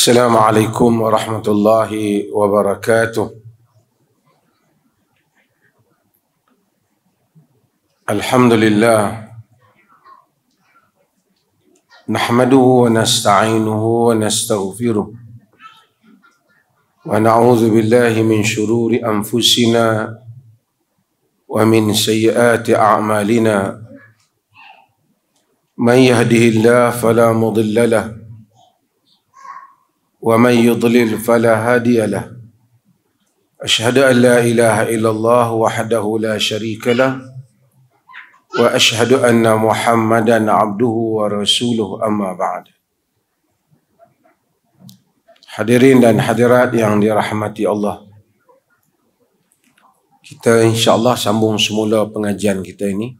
Assalamualaikum warahmatullahi wabarakatuh. Alhamdulillah. Nahmaduhu wa nasta'inuhu wa nastaghfiruh. Wa na'udzu billahi min syururi anfusina wa min sayyiati a'malina. Man yahdihillahu fala mudilla lahu wa man yudlil fala hadiya lahu. Asyhadu an la ilaha illallah wahdahu la syarika lahu wa asyhadu anna Muhammadan abduhu wa rasuluhu, amma ba'd. Hadirin dan hadirat yang dirahmati Allah, kita insya-Allah sambung semula pengajian kita ini,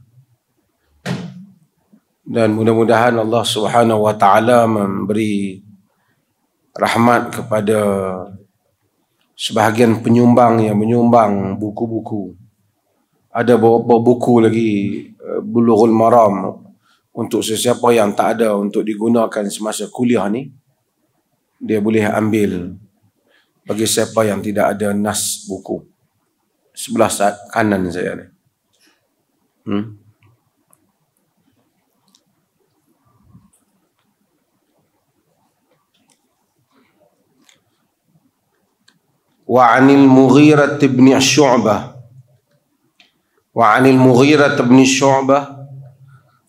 dan mudah-mudahan Allah Subhanahu wa taala memberi rahmat kepada sebahagian penyumbang yang menyumbang buku-buku. Ada beberapa buku lagi Bulughul Maram untuk sesiapa yang tak ada untuk digunakan semasa kuliah ni, dia boleh ambil. Bagi siapa yang tidak ada nas buku, sebelah kanan saya ni. Wa 'anil Mughirah bin Syu'bah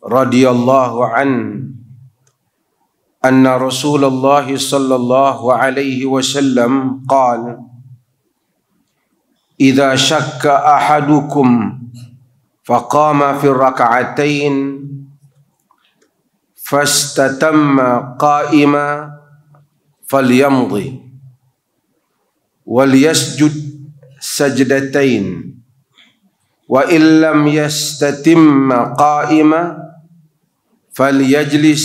radhiyallahu anna Rasulullah sallallahu alaihi wasallam qala idza shakka ahadukum faqama fi rak'atain fastatamma qa'ima falyamdi wal yasjud sajdatain wa illam yastatimma qa'ima falyajlis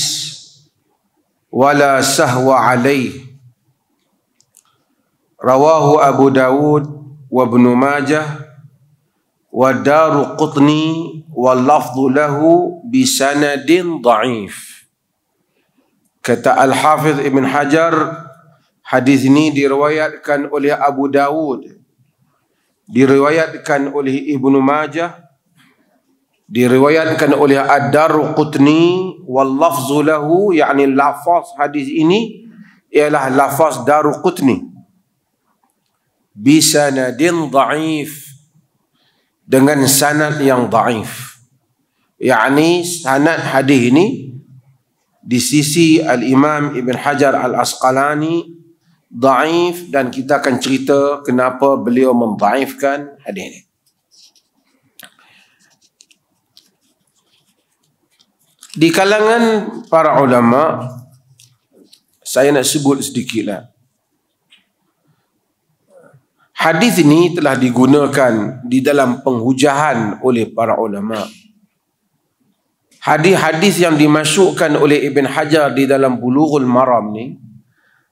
wala sahwa alaih. Rawahu Abu Dawud wa Ibnu Majah wa Daruqutni wal lafdhu lahu bi sanadin dha'if. Kata Al-Hafidh Ibn Hajar, hadis ini diriwayatkan oleh Abu Dawud, diriwayatkan oleh Ibnu Majah, diriwayatkan oleh Ad-Daruqutni, wal lafzu lahu, yakni lafaz hadis ini ialah lafaz Daruqutni, bi sanadin dhaif, dengan sanad yang dhaif. Yakni sanad hadis ini di sisi Al-Imam Ibn Hajar Al-Asqalani dhaif, dan kita akan cerita kenapa beliau mendhaifkan hadis ini. Di kalangan para ulama, saya nak sebut sedikitlah. Hadis ini telah digunakan di dalam penghujahan oleh para ulama. Hadis-hadis yang dimasukkan oleh Ibn Hajar di dalam Bulughul Maram ni,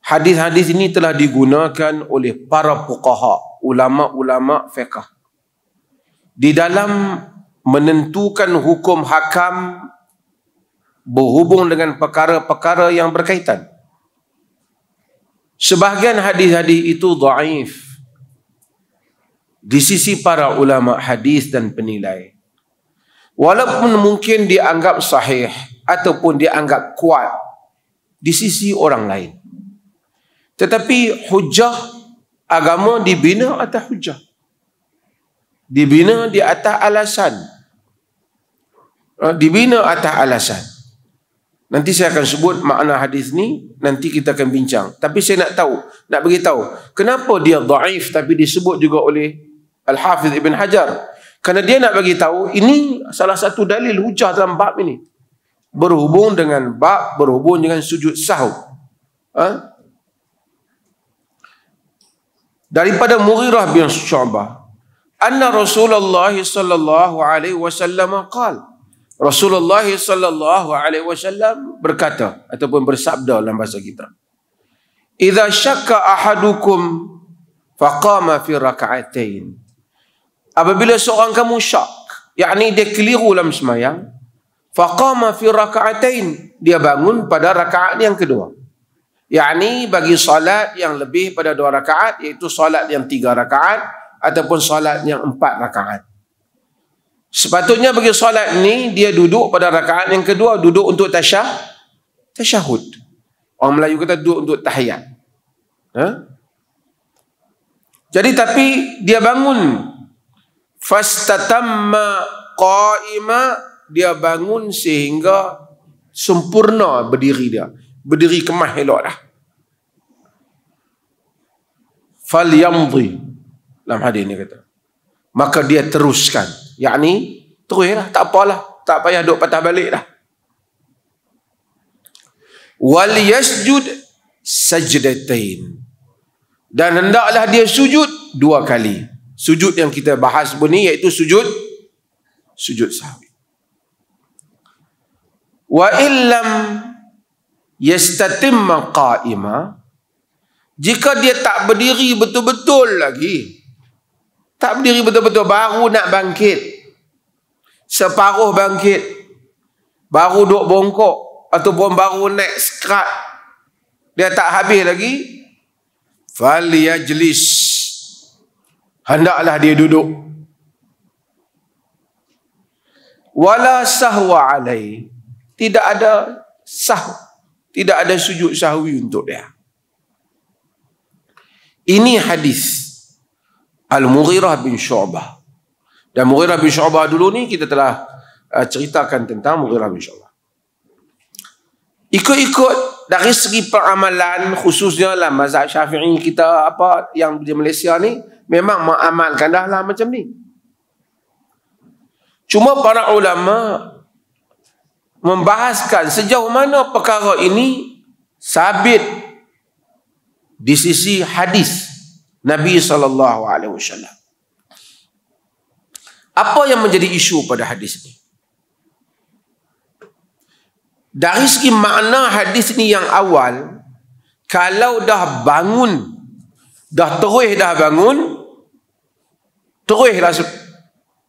hadis-hadis ini telah digunakan oleh para fuqaha, ulama-ulama fiqh, di dalam menentukan hukum hakam berhubung dengan perkara-perkara yang berkaitan. Sebahagian hadis-hadis itu dhaif di sisi para ulama hadis dan penilai, walaupun mungkin dianggap sahih ataupun dianggap kuat di sisi orang lain. Tetapi hujah agama dibina atas hujah, dibina di atas alasan, dibina atas alasan. Nanti saya akan sebut makna hadis ni, nanti kita akan bincang. Tapi saya nak beritahu kenapa dia dhaif tapi disebut juga oleh Al-Hafidh Ibn Hajar. Kerana dia nak bagi tahu ini salah satu dalil hujah dalam bab ini, berhubung dengan sujud sahwi. Daripada Mughirah bin Syu'bah, anna Rasulullah sallallahu alaihi wasallam qala, Rasulullah sallallahu alaihi wasallam berkata ataupun bersabda dalam bahasa kita, idza syakka ahadukum faqama fi rak'atain. Apabila seorang kamu syak, yakni dia keliru dalam sembahyang, faqama fi rak'atain, dia bangun pada rakaat yang kedua. yakni bagi solat yang lebih pada 2 rakaat, iaitu solat yang 3 rakaat ataupun solat yang 4 rakaat. Sepatutnya bagi solat ni dia duduk pada rakaat yang kedua, duduk untuk tasyahud. Orang Melayu kata duduk untuk tahiyat. Jadi tapi dia bangun fastatamma qa'ima, dia bangun sehingga sempurna berdiri dia. Berdiri kemah elok dah. Falyamdi, dalam hadis ni kata. Maka dia teruskan. Yakni teruslah, tak apalah, tak payah duk patah balik dah. Wal yasjud sajdatain, dan hendaklah dia sujud 2 kali. Sujud yang kita bahas ni iaitu sujud sahwi. Wa illam yastatimma qa'ima, jika dia tak berdiri betul-betul lagi, tak berdiri betul-betul, baru nak bangkit, separuh bangkit, baru duk bongkok ataupun baru naik skrat, dia tak habis lagi, falyajlis, hendaklah dia duduk. Wala sahwa alai, tidak ada tidak ada sujud sahwi untuk dia. Ini hadis Al-Mughirah bin Syu'bah. Dan Mughirah bin Syu'bah dulu ni kita telah ceritakan tentang Mughirah bin Syu'bah. Ikut-ikut dari segi peramalan, khususnya lah mazhab Syafi'i kita apa yang di Malaysia ni, memang mengamalkan dah lah macam ni. Cuma para ulama membahaskan sejauh mana perkara ini sabit di sisi hadis Nabi SAW. Apa yang menjadi isu pada hadis ini? Dari segi makna hadis ni yang awal, kalau dah bangun, dah terus dah bangun, teruslah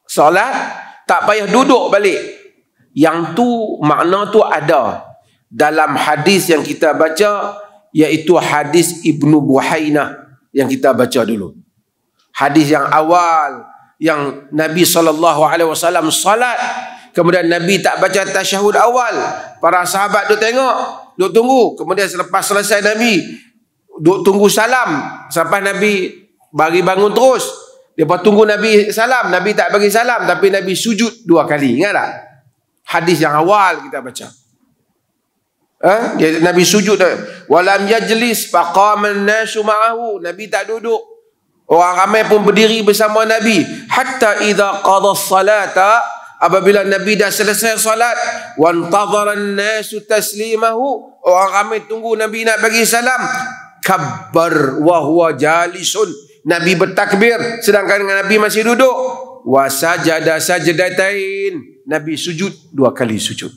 solat, tak payah duduk balik. Yang tu, makna tu ada dalam hadis yang kita baca, iaitu hadis Ibnu Buhainah yang kita baca dulu. Hadis yang awal, yang Nabi SAW salat, kemudian Nabi tak baca tasyahud awal, para sahabat duk tengok, duk tunggu, kemudian selepas selesai Nabi duk tunggu salam, sampai Nabi bagi bangun terus, lepas tunggu Nabi salam, Nabi tak bagi salam, tapi Nabi sujud 2 kali. Ingat tak? Hadis yang awal kita baca. Nabi sujud, walam yajlis faqama an-nasu ma'ahu, Nabi tak duduk, orang ramai pun berdiri bersama Nabi, hatta idza qada as-salata, apabila Nabi dah selesai salat, wantadhara an-nasu taslimahu, orang ramai tunggu Nabi nak bagi salam, kabbar wa huwa jalisun, Nabi bertakbir sedangkan Nabi masih duduk, wa sajada sajdatain, Nabi sujud 2 kali sujud.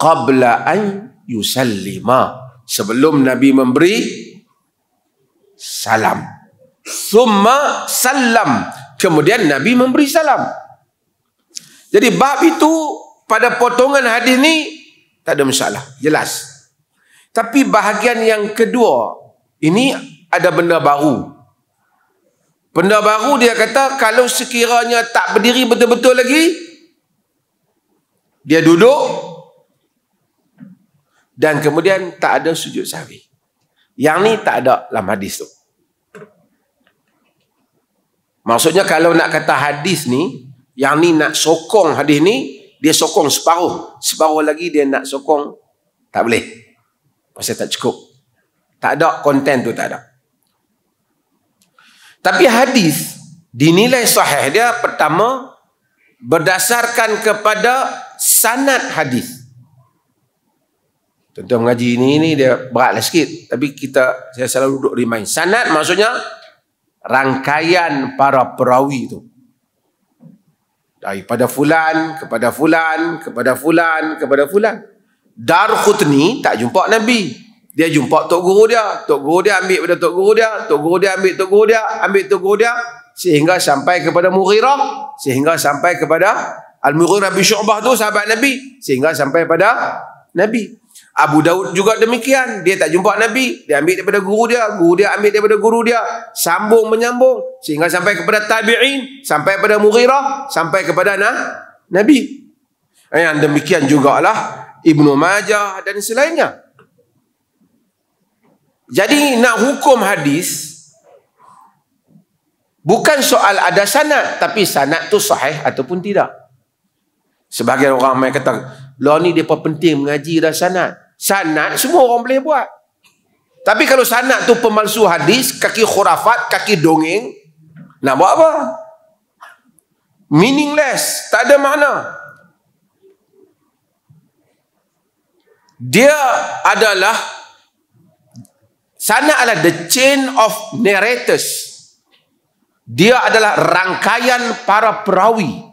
Qabla an yusallima, sebelum Nabi memberi salam. Summa salam, kemudian Nabi memberi salam. Jadi bab itu pada potongan hadis ni tak ada masalah, jelas. Tapi bahagian yang kedua ini ada benda baru. Benda baru, dia kata kalau sekiranya tak berdiri betul-betul lagi, dia duduk dan kemudian tak ada sujud sahwi. Yang ni tak ada dalam hadis tu. Maksudnya kalau nak kata hadis ni, yang ni nak sokong hadis ni, dia sokong separuh, separuh lagi dia nak sokong, tak boleh. Pasal tak cukup. Tak ada, konten tu tak ada. Tapi hadis dinilai sahih dia pertama berdasarkan kepada sanad hadis. Tuan-tuan mengaji ini dia beratlah sikit, tapi saya selalu duduk remind. Sanad maksudnya rangkaian para perawi itu. Daripada fulan kepada fulan kepada fulan kepada fulan. Darqutni tak jumpa Nabi. Dia jumpa tok guru dia. Tok guru dia ambil pada tok guru dia. Tok guru dia ambil tok guru dia. Ambil tok guru dia. Sehingga sampai kepada Mughirah. Sehingga sampai kepada Al-Mughirah bin Syu'bah tu sahabat Nabi. Sehingga sampai pada Nabi. Abu Daud juga demikian. Dia tak jumpa Nabi, dia ambil daripada guru dia ambil daripada guru dia, sambung menyambung sehingga sampai kepada tabi'in, sampai kepada Mughirah, sampai kepada Nabi. Yang demikian jugalah Ibnu Majah dan selainnya. Jadi nak hukum hadis bukan soal ada sanad, tapi sanad tu sahih ataupun tidak. Sebagian orang main kata, "Lah ni depa penting mengaji dah sanad." Sanad semua orang boleh buat. Tapi kalau sanad tu pemalsu hadis, kaki khurafat, kaki dongeng, nak buat apa? Meaningless, tak ada makna. Dia adalah sanad adalah the chain of narrators. Dia adalah rangkaian para perawi.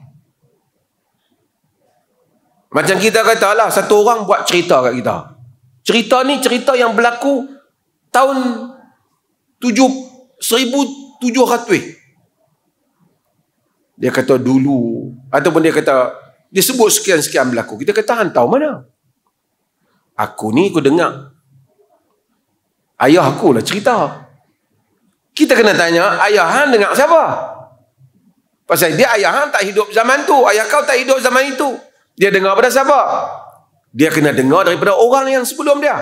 Macam kita katalah, satu orang buat cerita kat kita. Cerita ni cerita yang berlaku tahun 1700. Dia kata dulu, ataupun dia kata, dia sebut sekian-sekian berlaku. Kita kata, hang tahu mana? Aku ni aku dengar. Ayah aku lah cerita. Kita kena tanya, ayah hang dengar siapa? Pasal dia ayah hang tak hidup zaman tu, ayah kau tak hidup zaman itu. Dia dengar pada siapa? Dia kena dengar daripada orang yang sebelum dia.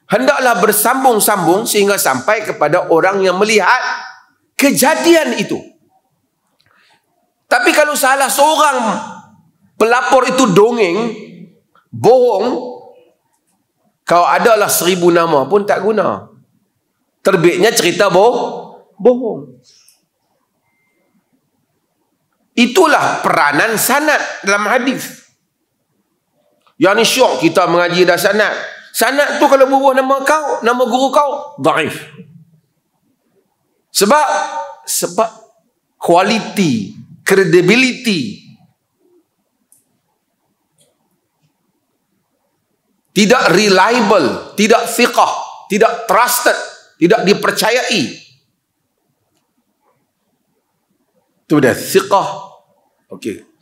Hendaklah bersambung-sambung sehingga sampai kepada orang yang melihat kejadian itu. Tapi kalau salah seorang pelapor itu dongeng, bohong, kau adalah 1000 nama pun tak guna. Terbitnya cerita bohong. Itulah peranan sanad dalam hadis. Yang ni syok kita mengaji dah sanad. Sanad tu kalau berubah nama kau, nama guru kau, dhaif. Sebab quality, credibility, tidak reliable, tidak thiqah, tidak trusted, tidak dipercayai. Itu dah thiqah. Okey.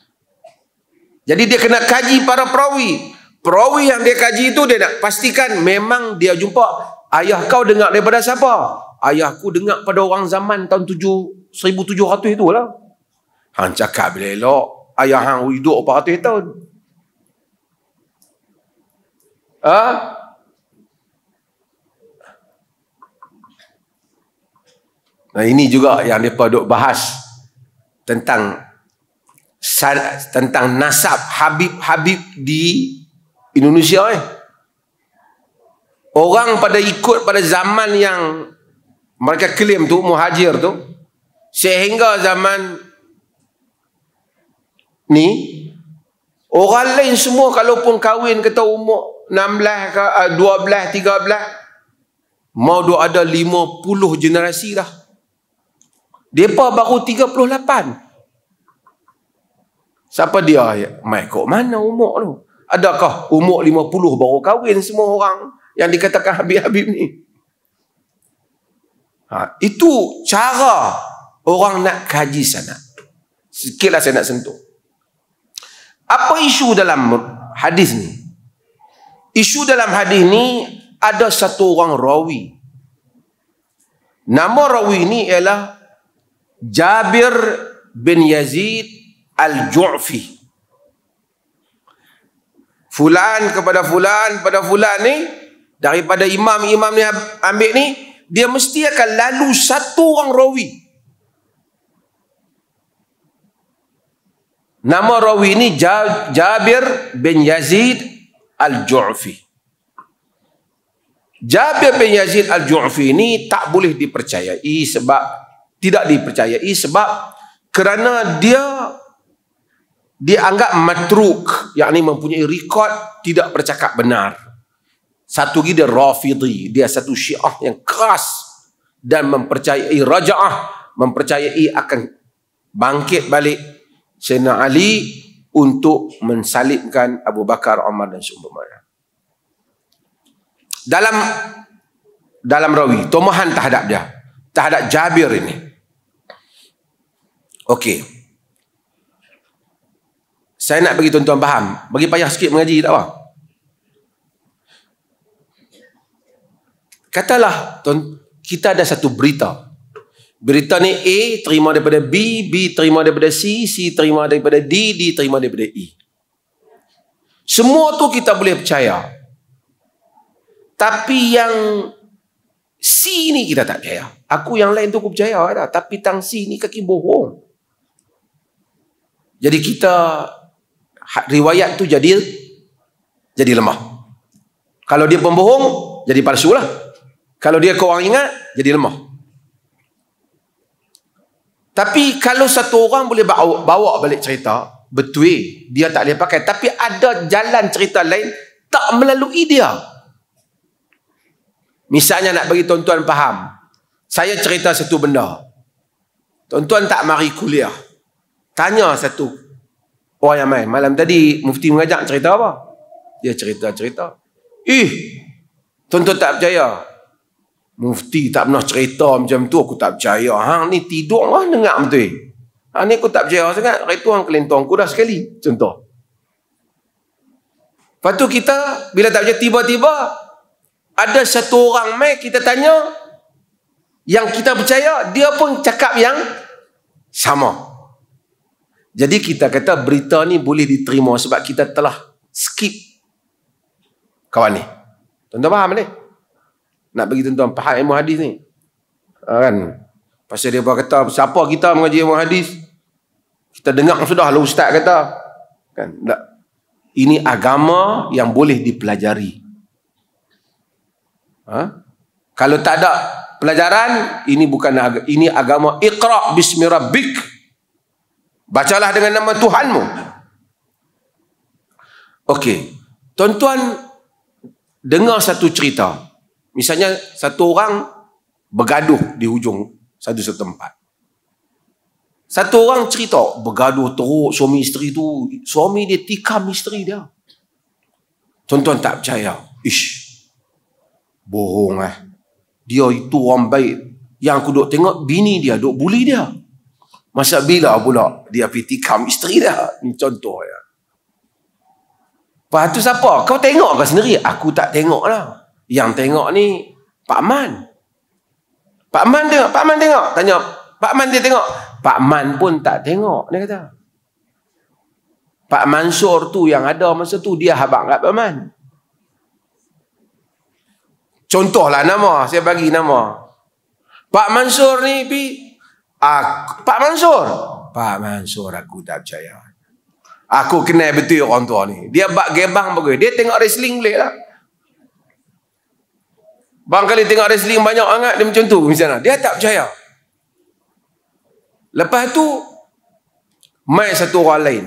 Jadi dia kena kaji para perawi. Perawi yang dia kaji itu dia nak pastikan memang dia jumpa. Ayah kau dengar daripada siapa? Ayahku dengar pada orang zaman tahun 1700 itulah. Hang cakap bila elok, ayah hang hidup 400 tahun. Nah, ini juga yang mereka duk bahas tentang nasab Habib di Indonesia. Orang pada ikut pada zaman yang mereka klaim tu, muhajir tu, sehingga zaman ni orang lain semua kalaupun kahwin kata umur 16 ke 12, 13, mau duk ada 50 generasi dah. Depa baru 38. Siapa dia? Mai kok mana umur tu? Adakah umur 50 baru kahwin semua orang yang dikatakan Habib-Habib ni? Itu cara orang nak kaji sanad. Sikitlah saya nak sentuh. Apa isu dalam hadis ni? Isu dalam hadis ni ada satu orang rawi. Nama rawi ni ialah Jabir bin Yazid Al-Ju'fi. Fulan kepada fulan pada fulan ni, daripada imam-imam ni ambil ni, dia mesti akan lalu satu orang rawi. Nama rawi ni Jabir bin Yazid Al-Ju'fi. Jabir bin Yazid Al-Ju'fi ni tak boleh dipercayai sebab kerana dia dianggap matruk, yakni mempunyai rekod tidak bercakap benar. Satu lagi dia Rafidhi, dia satu Syiah yang keras dan mempercayai raja'ah, mempercayai akan bangkit balik Sayyidina Ali untuk mensalibkan Abu Bakar, Umar dan seumpamanya. Dalam rawi, tomahan terhadap dia, terhadap Jabir ini. Okey. Saya nak bagi tuan-tuan faham. Bagi payah sikit mengaji tak apa. Katalah kita ada satu berita. Berita ni A terima daripada B, B terima daripada C, C terima daripada D, D terima daripada E. Semua tu kita boleh percaya. Tapi yang C ni kita tak percaya. Aku yang lain tu aku percaya dah. Tapi tang C ni kaki bohong. Jadi kita riwayat tu jadi lemah. Kalau dia pembohong, jadi palsu lah. Kalau dia korang ingat, jadi lemah. Tapi kalau satu orang boleh bawa balik cerita, betul dia tak boleh pakai. Tapi ada jalan cerita lain tak melalui dia. Misalnya nak bagi tuan-tuan faham. Saya cerita satu benda. Tuan-tuan tak mari kuliah. Tanya satu orang yang main. Malam tadi mufti mengajak cerita apa? Dia cerita-cerita. Tuan-tuan tak percaya. Mufti tak pernah cerita macam tu. Aku tak percaya. Hang ni tidur lah dengar betul. Hang ni aku tak percaya sangat. Itu hang kelentong aku dah sekali. Contoh. Lepas tu kita bila tak percaya tiba-tiba ada satu orang mai kita tanya yang kita percaya dia pun cakap yang sama. Jadi kita kata berita ni boleh diterima sebab kita telah skip kawan ni. Tuan-tuan faham ni? Nak bagi tuan-tuan faham ilmu hadis ni. Kan? Pasal dia kata, siapa kita mengaji ilmu hadis? Kita dengar sudah lah ustaz kata. Kan? Tak. Ini agama yang boleh dipelajari. Kalau tak ada pelajaran, ini bukan ini agama Iqra bismi rabbik. Bacalah dengan nama Tuhanmu. Okey. Tuan-tuan dengar satu cerita. Misalnya satu orang bergaduh di hujung satu tempat. Satu orang cerita bergaduh teruk suami isteri tu. Suami dia tikam isteri dia. Tuan-tuan tak percaya. Bohong Dia itu orang baik. Yang aku duk tengok bini dia duk bully dia. Masa bila pula dia pergi tikam isteri dia? Ini contoh ya. Lepas tu siapa? Kau tengok ke sendiri? Aku tak tengok lah. Yang tengok ni Pak Man. Pak Man tengok. Pak Man tengok. Tanya Pak Man dia tengok. Pak Man pun tak tengok. Dia kata. Pak Mansur tu yang ada masa tu dia habaq kat Pak Man. Contohlah nama. Saya bagi nama. Pak Mansur ni Pak Mansur. Pak Mansur aku tak percaya. Aku kenal betul orang tua ni. Dia bak gebang bagus. Dia tengok wrestling boleh lah. Bang kali tengok wrestling banyak sangat dia macam tu misalnya. Dia tak percaya. Lepas tu mai satu orang lain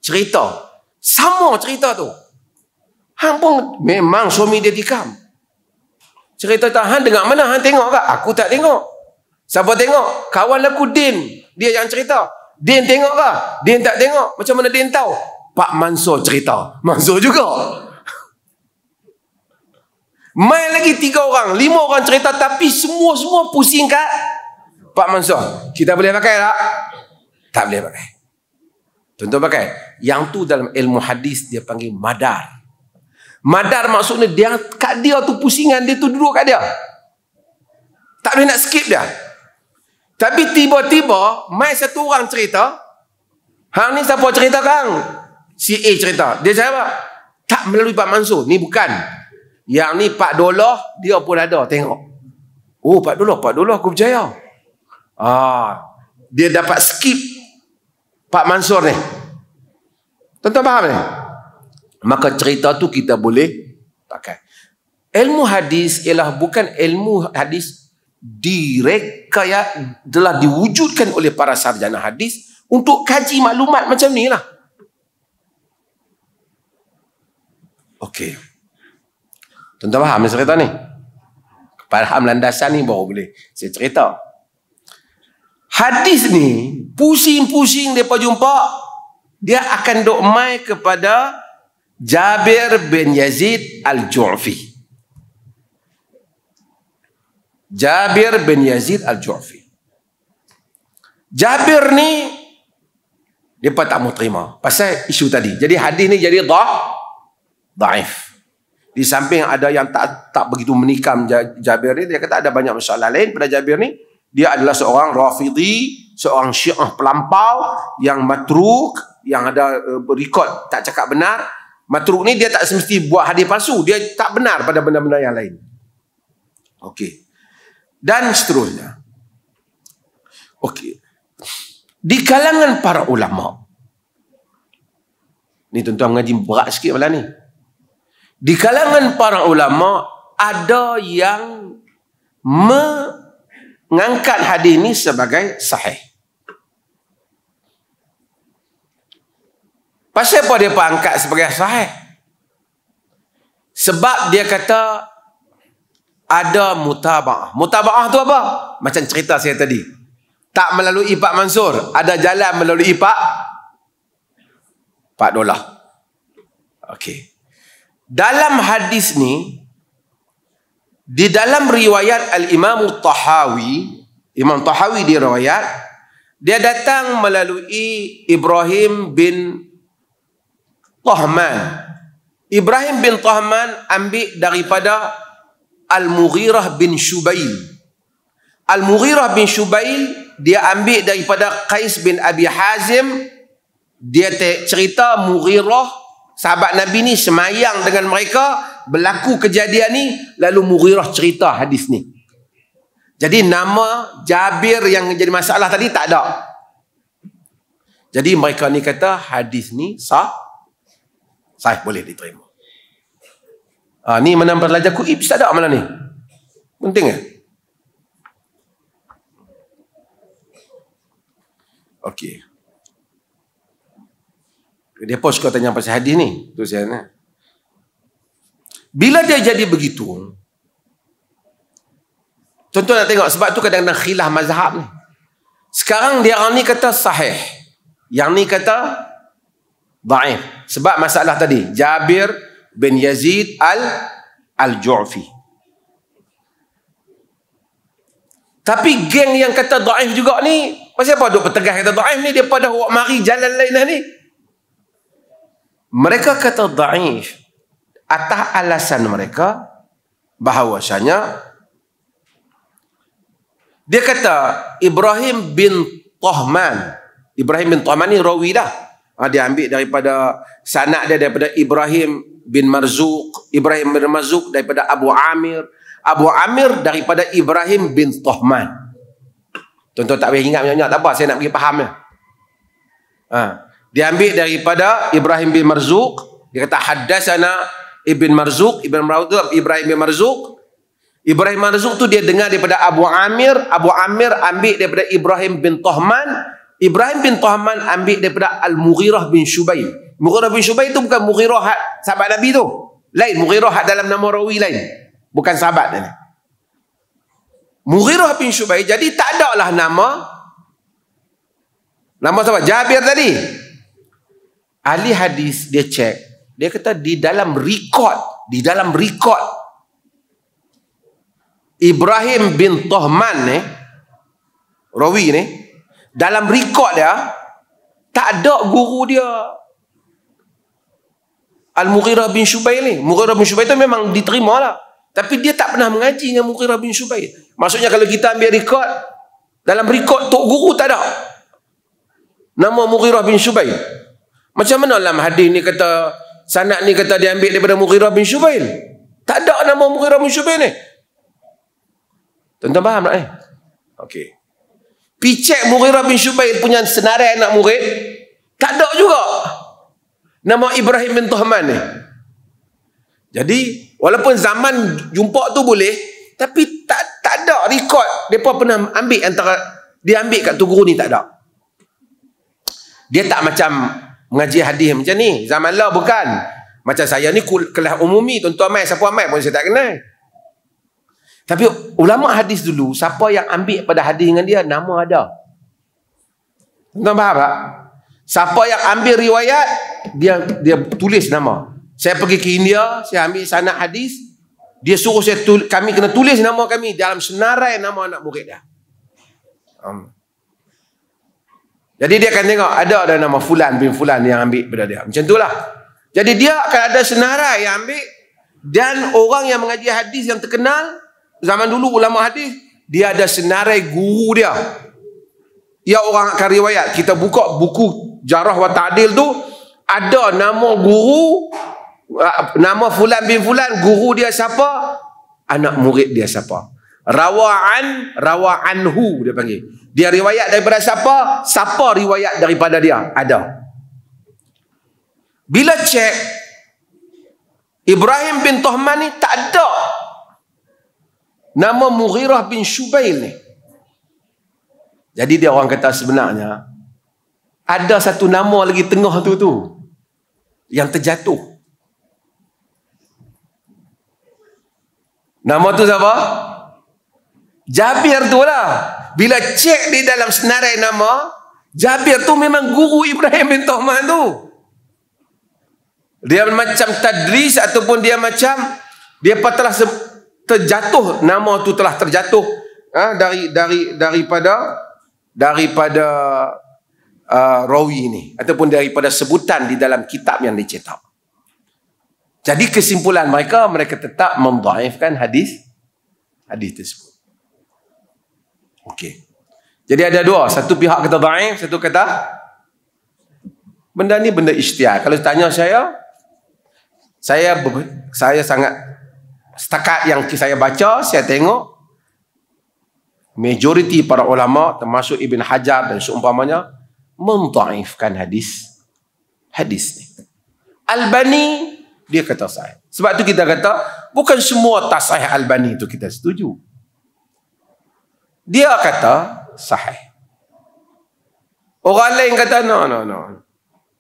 cerita. Sama cerita tu. Hang pun memang suami dia tikam. Cerita tak hang dengar mana? Hang tengok tak? Aku tak tengok. Siapa tengok? Kawan aku Din. Dia yang cerita. Din tengok ke? Din tak tengok. Macam mana Din tahu? Pak Mansur cerita. Mansur juga. Main lagi 3 orang. 5 orang cerita. Tapi semua pusing kat Pak Mansur. Kita boleh pakai tak? Tak boleh pakai. Contoh pakai. Yang tu dalam ilmu hadis dia panggil madar. Madar maksudnya dia kat dia tu pusingan dia tu duduk kat dia. Tak boleh nak skip dia. Tapi tiba-tiba mai satu orang cerita. Hang ni siapa cerita kang? Si A cerita. Dia siapa? Tak melalui Pak Mansur. Ni bukan. Yang ni Pak Dolah dia pun ada tengok. Oh Pak Dolah aku percaya. Dia dapat skip Pak Mansur ni. Tuan-tuan faham ni? Maka cerita tu kita boleh pakai. Ilmu hadis ialah bukan ilmu hadis telah diwujudkan oleh para sarjana hadis untuk kaji maklumat macam ni lah. Okey. Tuan-tuan faham cerita ni? Faham landasan ni baru boleh saya cerita. Hadis ni pusing-pusing depa jumpa dia akan dok mai kepada Jabir bin Yazid Al-Ju'fi. Jabir bin Yazid Al-Ju'fi. Jabir ni depa tak mau terima pasal isu tadi. Jadi hadis ni jadi dhaif. Di samping ada yang tak begitu menikam Jabir ni, dia kata ada banyak masalah lain pada Jabir ni. Dia adalah seorang Rafidhi, seorang Syiah pelampau yang matruk, yang ada rekod tak cakap benar. Matruk ni dia tak semesti buat hadis palsu, dia tak benar pada benda-benda yang lain. Okey. Dan seterusnya. Okey. Di kalangan para ulama, ni tuan-tuan mengaji berat sikit malam ni. Di kalangan para ulama ada yang mengangkat hadis ini sebagai sahih. Pasal apa dia angkat sebagai sahih? Sebab dia kata ada mutaba'ah. Mutaba'ah tu apa? Macam cerita saya tadi. Tak melalui Pak Mansur, ada jalan melalui Pak Dolah. Okey. Dalam hadis ni, di dalam riwayat Al-Imam Tahawi, Imam Tahawi di riwayat, dia datang melalui Ibrahim bin Tahman. Ibrahim bin Tahman ambil daripada Al-Mughirah bin Syubail. Al-Mughirah bin Syubail dia ambil daripada Qais bin Abi Hazim. Dia cerita Mughirah, sahabat Nabi ni semayang dengan mereka, berlaku kejadian ni, lalu Mughirah cerita hadis ni. Jadi nama Jabir yang jadi masalah tadi tak ada. Jadi mereka ni kata hadis ni sahih, boleh diterima. Ni mana belajar kuib tak ada mana ni? Penting ke? Okey. Dia pun suka tanya pasal hadis ni. Tu saya nak. Bila dia jadi begitu, tuan-tuan nak tengok, sebab tu kadang-kadang khilaf mazhab ni. Sekarang dia orang ni kata sahih, yang ni kata dhaif. Sebab masalah tadi, Jabir bin Yazid al-Ju'fi. Tapi geng yang kata dhaif juga ni, pasal apa duk bertegas kata dhaif ni? Dia pada awak mari jalan lain dah ni. Mereka kata dhaif atas alasan mereka bahawasanya dia kata Ibrahim bin Tahman. Ibrahim bin Tahman ni rawi dah. Dia ambil daripada sanad dia daripada Ibrahim bin Marzuq, Ibrahim bin Marzuq daripada Abu Amir, Abu Amir daripada Ibrahim bin Tahman. Tuan-tuan tak payah ingat banyak-banyak, tak apa, saya nak bagi faham dia. Dia ambil daripada Ibrahim bin Marzuq, dia kata haddatsana Ibn Marzuq, Ibrahim bin Marzuq. Ibrahim bin Marzuq tu dia dengar daripada Abu Amir, Abu Amir ambil daripada Ibrahim bin Tahman, Ibrahim bin Tahman ambil daripada Al-Mughirah bin Syubail. Mughirah bin Syubail tu bukan Mughirah sahabat Nabi tu. Lain, Mughirah dalam nama rawi lain. Bukan sahabat ni. Mughirah bin Syubail, jadi tak ada lah nama siapa? Jabir tadi. Ahli hadis dia cek, dia kata di dalam rekod Ibrahim bin Tahman ni, rawi ni, dalam rekod dia tak ada guru dia Al-Mughirah bin Syubail ni. Mughirah bin Syubail tu memang diterima lah, tapi dia tak pernah mengaji dengan Mughirah bin Syubail. Maksudnya kalau kita ambil rekod, dalam rekod tok guru tak ada nama Mughirah bin Syubail. Macam mana dalam hadis ni kata, sanad ni kata dia ambil daripada Mughirah bin Syubail, tak ada nama Mughirah bin Syubail ni. Tuan-tuan faham tak ni? Okey. Picek Mughirah bin Syubail punya senarai anak murid, tak ada juga nama Ibrahim bin Tahman ni. Jadi walaupun zaman jumpa tu boleh, tapi tak ada rekod depa pernah ambil antara dia ambil kat tu guru ni, tak ada. Dia tak macam mengaji hadis macam ni. Zaman lah bukan. Macam saya ni kelas umumi, tuan-tuan mai, siapa mai pun saya tak kenal. Tapi ulama hadis dulu, siapa yang ambil pada hadis dengan dia, nama ada. Tuan-tuan faham tak? Siapa yang ambil riwayat, dia tulis nama. Saya pergi ke India, saya ambil sanad hadis, dia suruh kami kena tulis nama kami dalam senarai nama anak murid dia. Jadi dia akan tengok ada nama fulan bin fulan yang ambil pada dia. Macam itulah. Jadi dia akan ada senarai yang ambil. Dan orang yang mengaji hadis yang terkenal zaman dulu, ulama hadis, dia ada senarai guru dia. Ya, orang akan riwayat. Kita buka buku Jarah wa Ta'dil tu, ada nama guru, nama fulan bin fulan, guru dia siapa, anak murid dia siapa. Rawa anhu dia panggil. Dia riwayat daripada siapa, siapa riwayat daripada dia, ada. Bila cek, Ibrahim bin Tuhman ni tak ada nama Mughirah bin Syubail ni. Jadi dia orang kata sebenarnya ada satu nama lagi tengah tu yang terjatuh. Nama tu siapa? Jabir tu lah. Bila cek di dalam senarai nama, Jabir tu memang guru Ibrahim bin Tuhman tu. Dia macam tadris ataupun dia macam dia telah terjatuh, nama tu telah terjatuh daripada rawi ini ataupun daripada sebutan di dalam kitab yang dicetak. Jadi kesimpulan mereka tetap mendhaifkan hadis tersebut. Okey. Jadi ada dua, satu pihak kata dhaif, satu kata benda ni benda ijtihad. Kalau tanya saya sangat, setakat yang saya baca, saya tengok majoriti para ulama termasuk Ibn Hajar dan seumpamanya mendhaifkan hadis ni. Albani dia kata sahih. Sebab tu kita kata bukan semua tasahih Albani itu kita setuju. Dia kata sahih. Orang lain kata no.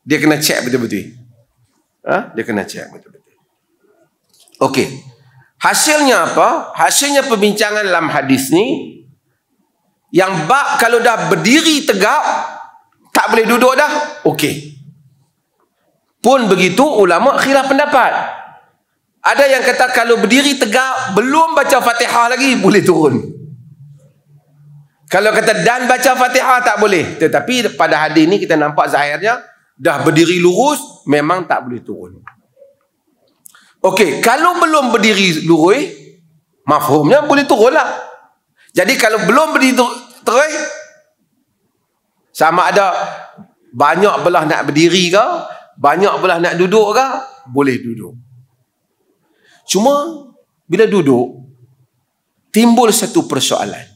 Dia kena check betul-betul. Dia kena check betul-betul. Okey. Hasilnya apa? Hasilnya perbincangan dalam hadis ni, yang bab kalau dah berdiri tegak tak boleh duduk dah, okey. Pun begitu ulama khilaf pendapat. Ada yang kata kalau berdiri tegak belum baca Fatihah lagi boleh turun. Kalau kata dan baca Fatihah tak boleh. Tetapi pada hadis ni kita nampak zahirnya dah berdiri lurus memang tak boleh turun. Okey, kalau belum berdiri lurus, mafhumnya boleh turun lah. Jadi kalau belum berdiri terus, sama ada banyak belah nak berdiri ke, banyak belah nak duduk ke, boleh duduk. Cuma bila duduk timbul satu persoalan.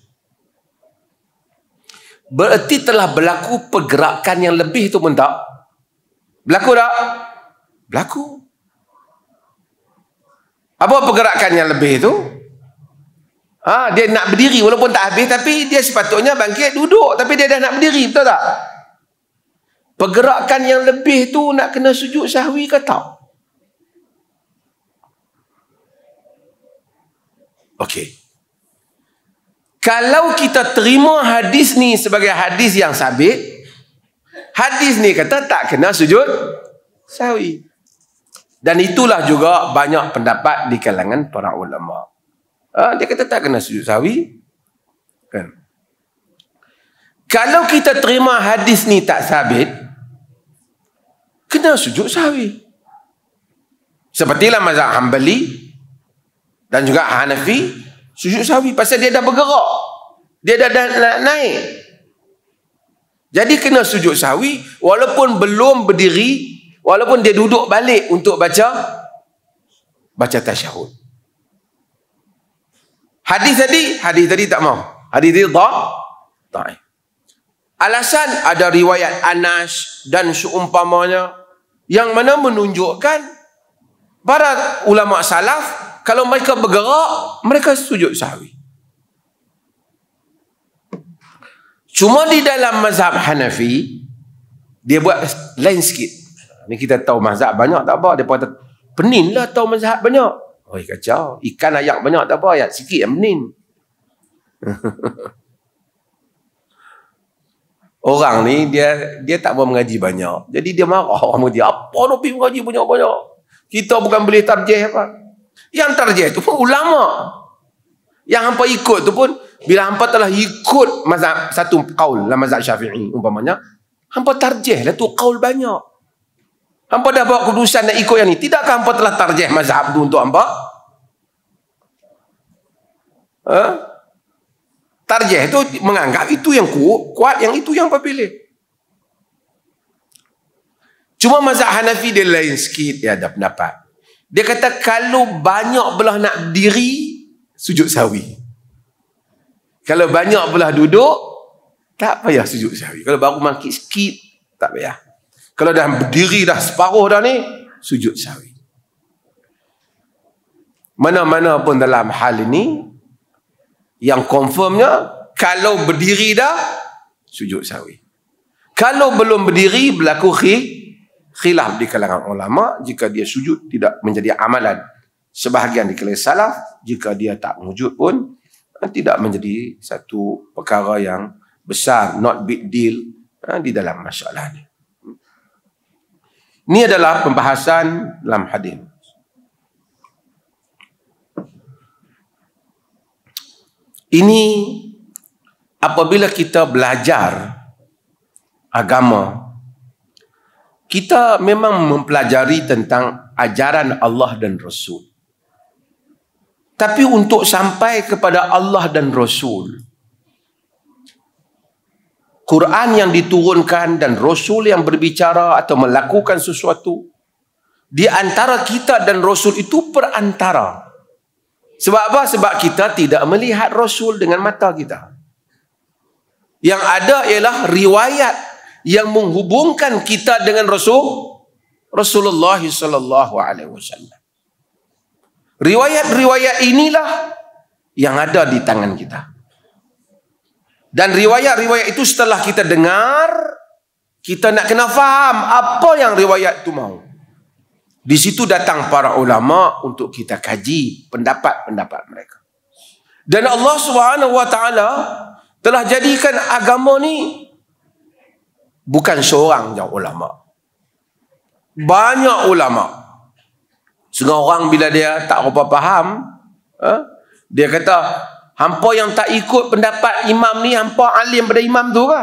Berarti telah berlaku pergerakan yang lebih tu pun tak? Berlaku tak? Berlaku. Apa pergerakan yang lebih tu? Dia nak berdiri walaupun tak habis, tapi dia sepatutnya bangkit duduk, tapi dia dah nak berdiri, betul tak? Pergerakan yang lebih tu nak kena sujud sahwi ke tak? Okey. Kalau kita terima hadis ni sebagai hadis yang sabit, hadis ni kata tak kena sujud sahwi. Dan itulah juga banyak pendapat di kalangan para ulama. Dia kata tak kena sujud sahwi. Kan? Kalau kita terima hadis ni tak sabit, kena sujud sahwi. Sepertilah mazhab Hanbali dan juga Hanafi, sujud sahwi pasal dia dah bergerak. Dia dah naik. Jadi kena sujud sahwi walaupun belum berdiri, walaupun dia duduk balik untuk baca tasyahud. Hadis tadi tak mau. Hadis tadi dhaif. Alasan ada riwayat Anas dan seumpamanya yang mana menunjukkan para ulama salaf kalau mereka bergerak mereka sujud sahwi. Cuma di dalam mazhab Hanafi dia buat lain sikit. Ni kita tahu mazhab banyak tak apa, dia kata penin lah tahu mazhab banyak. Oh, kacau. Ikan ayak banyak tak apa, ayat sikit yang penin. Orang ni dia tak mau mengaji banyak. Jadi dia marah sama dia. Apa nak pergi mengaji banyak-banyak? Kita bukan boleh tarjih apa? Yang tarjih tu pun ulama. Yang hampa ikut tu pun bila hampa telah ikut mazhab satu qaul dalam mazhab Syafi'i umpamanya, hampa tarjih lah tu qaul banyak. Hampa dah buat keputusan nak ikut yang ni. Tidakkah hampa telah tarjih mazhab tu untuk hampa? Tarjih tu menganggap itu yang kuat, yang itu yang hampa pilih. Cuma mazhab Hanafi dia lain sikit, dia ada pendapat. Dia kata kalau banyak belah nak berdiri, sujud sahwi. Kalau banyak belah duduk, tak payah sujud sahwi. Kalau baru bangkit sikit, tak payah. Kalau dah berdiri dah separuh dah ni, sujud sahwi. Mana-mana pun dalam hal ini, yang confirmnya, kalau berdiri dah, sujud sahwi. Kalau belum berdiri, berlaku khilaf di kalangan ulama. Jika dia sujud tidak menjadi amalan. Sebahagian di kalangan salaf, jika dia tak wujud pun tidak menjadi satu perkara yang besar, not big deal di dalam masalah ni. Ini adalah pembahasan dalam hadis. Ini apabila kita belajar agama, kita memang mempelajari tentang ajaran Allah dan Rasul. Tapi untuk sampai kepada Allah dan Rasul, Quran yang diturunkan dan Rasul yang berbicara atau melakukan sesuatu, di antara kita dan Rasul itu perantara. Sebab apa? Sebab kita tidak melihat Rasul dengan mata kita. Yang ada ialah riwayat yang menghubungkan kita dengan Rasulullah sallallahu alaihi wasallam. Riwayat-riwayat inilah yang ada di tangan kita. Dan riwayat-riwayat itu setelah kita dengar, kita nak kena faham apa yang riwayat itu mau. Di situ datang para ulama untuk kita kaji pendapat-pendapat mereka. Dan Allah Subhanahu wa taala telah jadikan agama ni bukan seorang yang ulama. Banyak ulama. Setengah orang bila dia tak apa faham, dia kata, hampa yang tak ikut pendapat imam ni, hampa alim pada imam tu ke?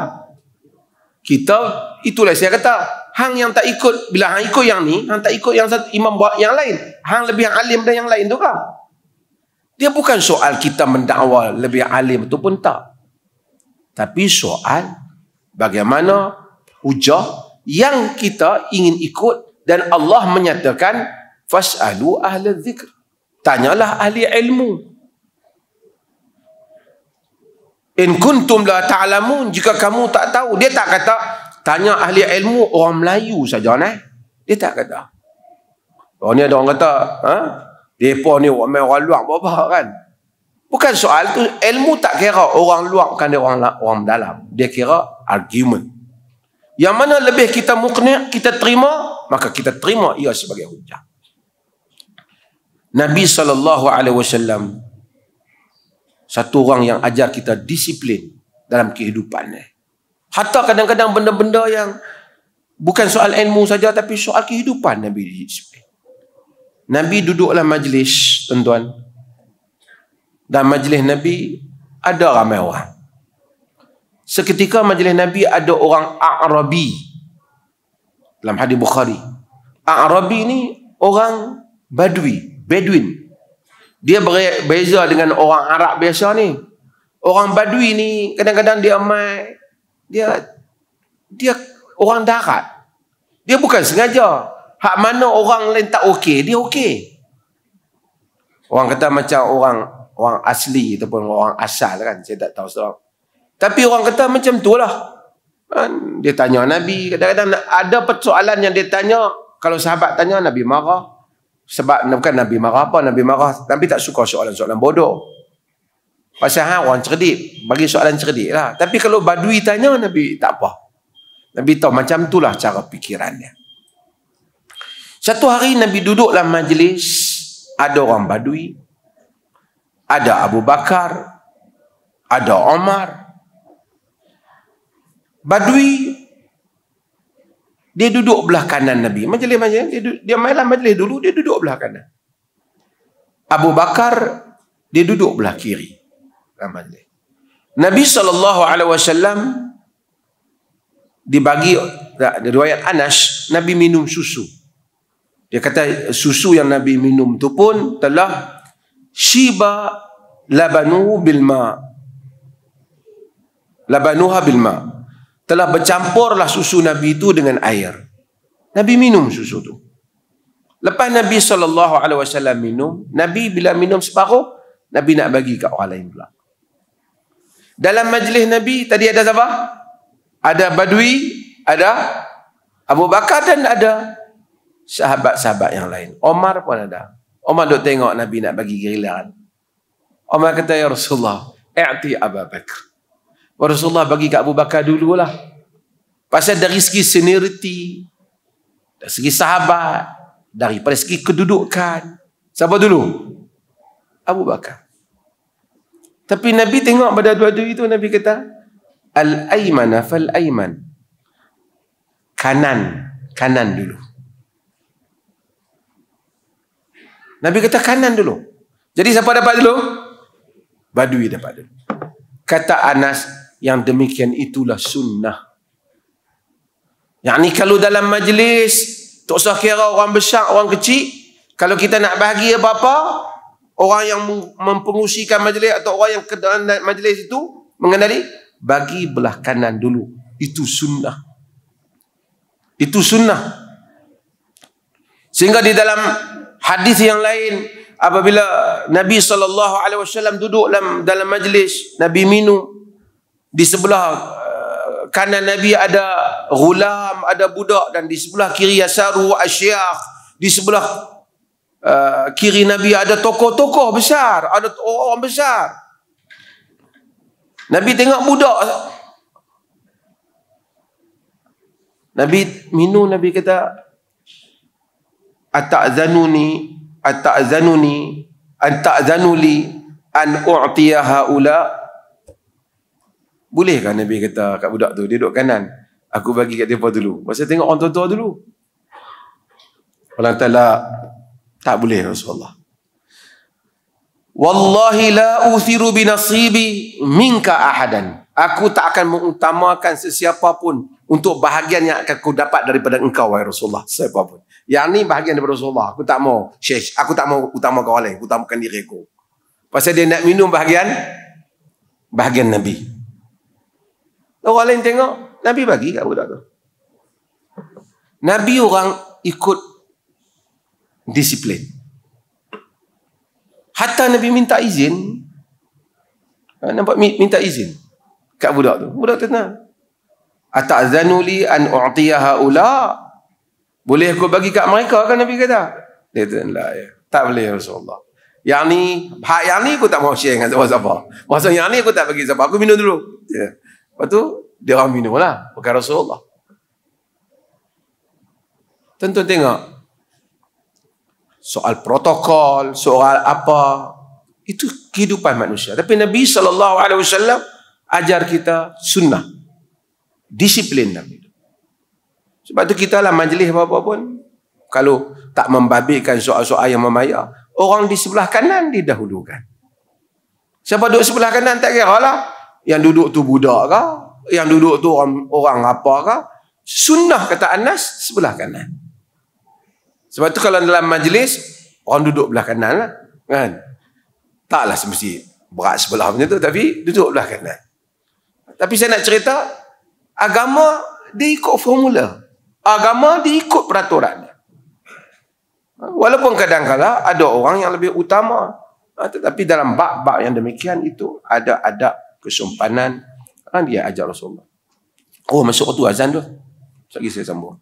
Kita, itulah saya kata, hang yang tak ikut, bila hang ikut yang ni, hang tak ikut yang satu imam buat yang lain, hang lebih alim dari yang lain tu ke? Dia bukan soal kita mendakwa lebih alim tu pun tak. Tapi soal bagaimana hujah yang kita ingin ikut, dan Allah menyatakan fas'alu ahla dzikr, tanyalah ahli ilmu. In kuntum la ta'lamun, jika kamu tak tahu. Dia tak kata tanya ahli ilmu orang Melayu saja nah. Dia tak kata. Oh ni ada orang kata, depa ni orang luar apa kan? Bukan soal tu. Ilmu tak kira orang luar bukan dia orang dalam. Dia kira argument. Yang mana lebih kita muqni', kita terima, maka kita terima ia sebagai hujah. Nabi SAW satu orang yang ajar kita disiplin dalam kehidupan ni. Hatta kadang-kadang benda-benda yang bukan soal ilmu saja, tapi soal kehidupan Nabi disiplin. Nabi duduklah majlis, tuan-tuan. Dan majlis Nabi ada ramai orang. Seketika majlis Nabi ada orang A'rabi. Dalam hadis Bukhari. A'rabi ni orang Bedouin. Dia berbeza dengan orang Arab biasa ni. Orang Badui ni kadang-kadang dia orang darat. Dia bukan sengaja. Hak mana orang lain tak okey, dia okey. Orang kata macam orang asli ataupun orang asal kan, saya tak tahu sebab. Tapi orang kata macam itulah. Dia tanya Nabi, kadang-kadang ada persoalan yang dia tanya, kalau sahabat tanya Nabi marah. Sebab bukan Nabi marah apa, Nabi marah Nabi tak suka soalan-soalan bodoh. Pasal orang cerdik, bagi soalan cerdik lah. Tapi kalau Badui tanya, Nabi tak apa. Nabi tahu macam itulah cara fikirannya. Satu hari Nabi duduk dalam majlis, ada orang Badui, ada Abu Bakar, ada Omar. Badui dia duduk belah kanan Nabi. Majlis dia mainlah majlis dulu, dia duduk belah kanan. Abu Bakar dia duduk belah kiri dalam majlis. Nabi SAW dibagi riwayat Anas, Nabi minum susu. Dia kata susu yang Nabi minum tu pun telah shiba labanuha bil ma. Telah bercampurlah susu Nabi itu dengan air. Nabi minum susu tu. Lepas Nabi SAW minum, Nabi bila minum separuh, Nabi nak bagi kat orang lain pula. Dalam majlis Nabi tadi ada siapa? Ada Badui, ada Abu Bakar dan ada sahabat-sahabat yang lain. Omar pun ada. Omar duk tengok Nabi nak bagi giliran. Omar kata, ya Rasulullah, i'ti Abu Bakar. Rasulullah bagi kat Abu Bakar dululah. Pasal dari segi senioriti, dari segi sahabat, daripada segi kedudukan. Siapa dulu? Abu Bakar. Tapi Nabi tengok pada dua-dua itu, Nabi kata, al-aymana fal-ayman. Kanan dulu. Nabi kata kanan dulu. Jadi siapa dapat dulu? Badui dapat dulu. Kata Anas, yang demikian itulah sunnah. Yang ni kalau dalam majlis, tak usah kira orang besar, orang kecil, kalau kita nak bahagi apa-apa, orang yang mempengusikan majlis atau orang yang ke dalam majlis itu mengenali, bagi belah kanan dulu. Itu sunnah. Itu sunnah. Sehingga di dalam hadis yang lain, apabila Nabi SAW duduk dalam majlis, Nabi minum, di sebelah kanan Nabi ada ghulam, ada budak, dan di sebelah kiri yasaru asyakh, di sebelah kiri Nabi ada tokoh-tokoh besar, ada orang besar. Nabi tengok budak, Nabi minum, Nabi kata, Ata'zanuli an u'tiya haula. Bolehkah Nabi kata kat budak tu, dia duduk kanan, aku bagi kat mereka dulu. Masa tengok orang tua-tua dulu. Allah Ta'ala, tak boleh Rasulullah. Wallahi la uthiru binasibi minka ahadan. Aku tak akan mengutamakan sesiapa pun untuk bahagian yang akan aku dapat daripada engkau, wahai Rasulullah. Siapa pun. Yang ni bahagian daripada Rasulullah. Aku tak mau share. Aku tak mau utamakan orang lain. Aku utamakan diri aku. Pasal dia nak minum bahagian Nabi. Orang lain tengok, Nabi bagi kat budak tu. Nabi orang ikut disiplin. Hatta Nabi minta izin. Nampak minta izin kat budak tu. Budak tu tenang. Ata'zanuli an u'tiya haula. Boleh aku bagi kat mereka, kan Nabi kata? Dia kata, ya. Tak boleh Rasulullah. Yang ni aku tak mau share dengan siapa-siapa. Maksud yang ni aku tak bagi siapa. Aku minum dulu. Ya. Lepas tu, dia orang minum lah. Bukan Rasulullah. Tentu tengok. Soal protokol, soal apa. Itu kehidupan manusia. Tapi Nabi SAW ajar kita sunnah. Disiplin Nabi. Sebab tu kita lah majlis apa-apa pun, kalau tak membabitkan soal-soal yang memaya, orang di sebelah kanan didahulukan. Siapa duduk sebelah kanan tak kira lah. Yang duduk tu budak ke, yang duduk tu orang apa ke. Sunnah kata Anas sebelah kanan. Sebab tu kalau dalam majlis, orang duduk belah kanan lah. Kan? Taklah semesti berat sebelah macam tu, tapi duduk belah kanan. Tapi saya nak cerita, agama dia ikut formula. Agama dia ikut peraturan. Walaupun kadang-kadang ada orang yang lebih utama, tetapi dalam bab-bab yang demikian itu ada adab kesompanan. Dia ajar Rasulullah. Oh, masuk waktu azan tu. Sekejap lagi saya sambung.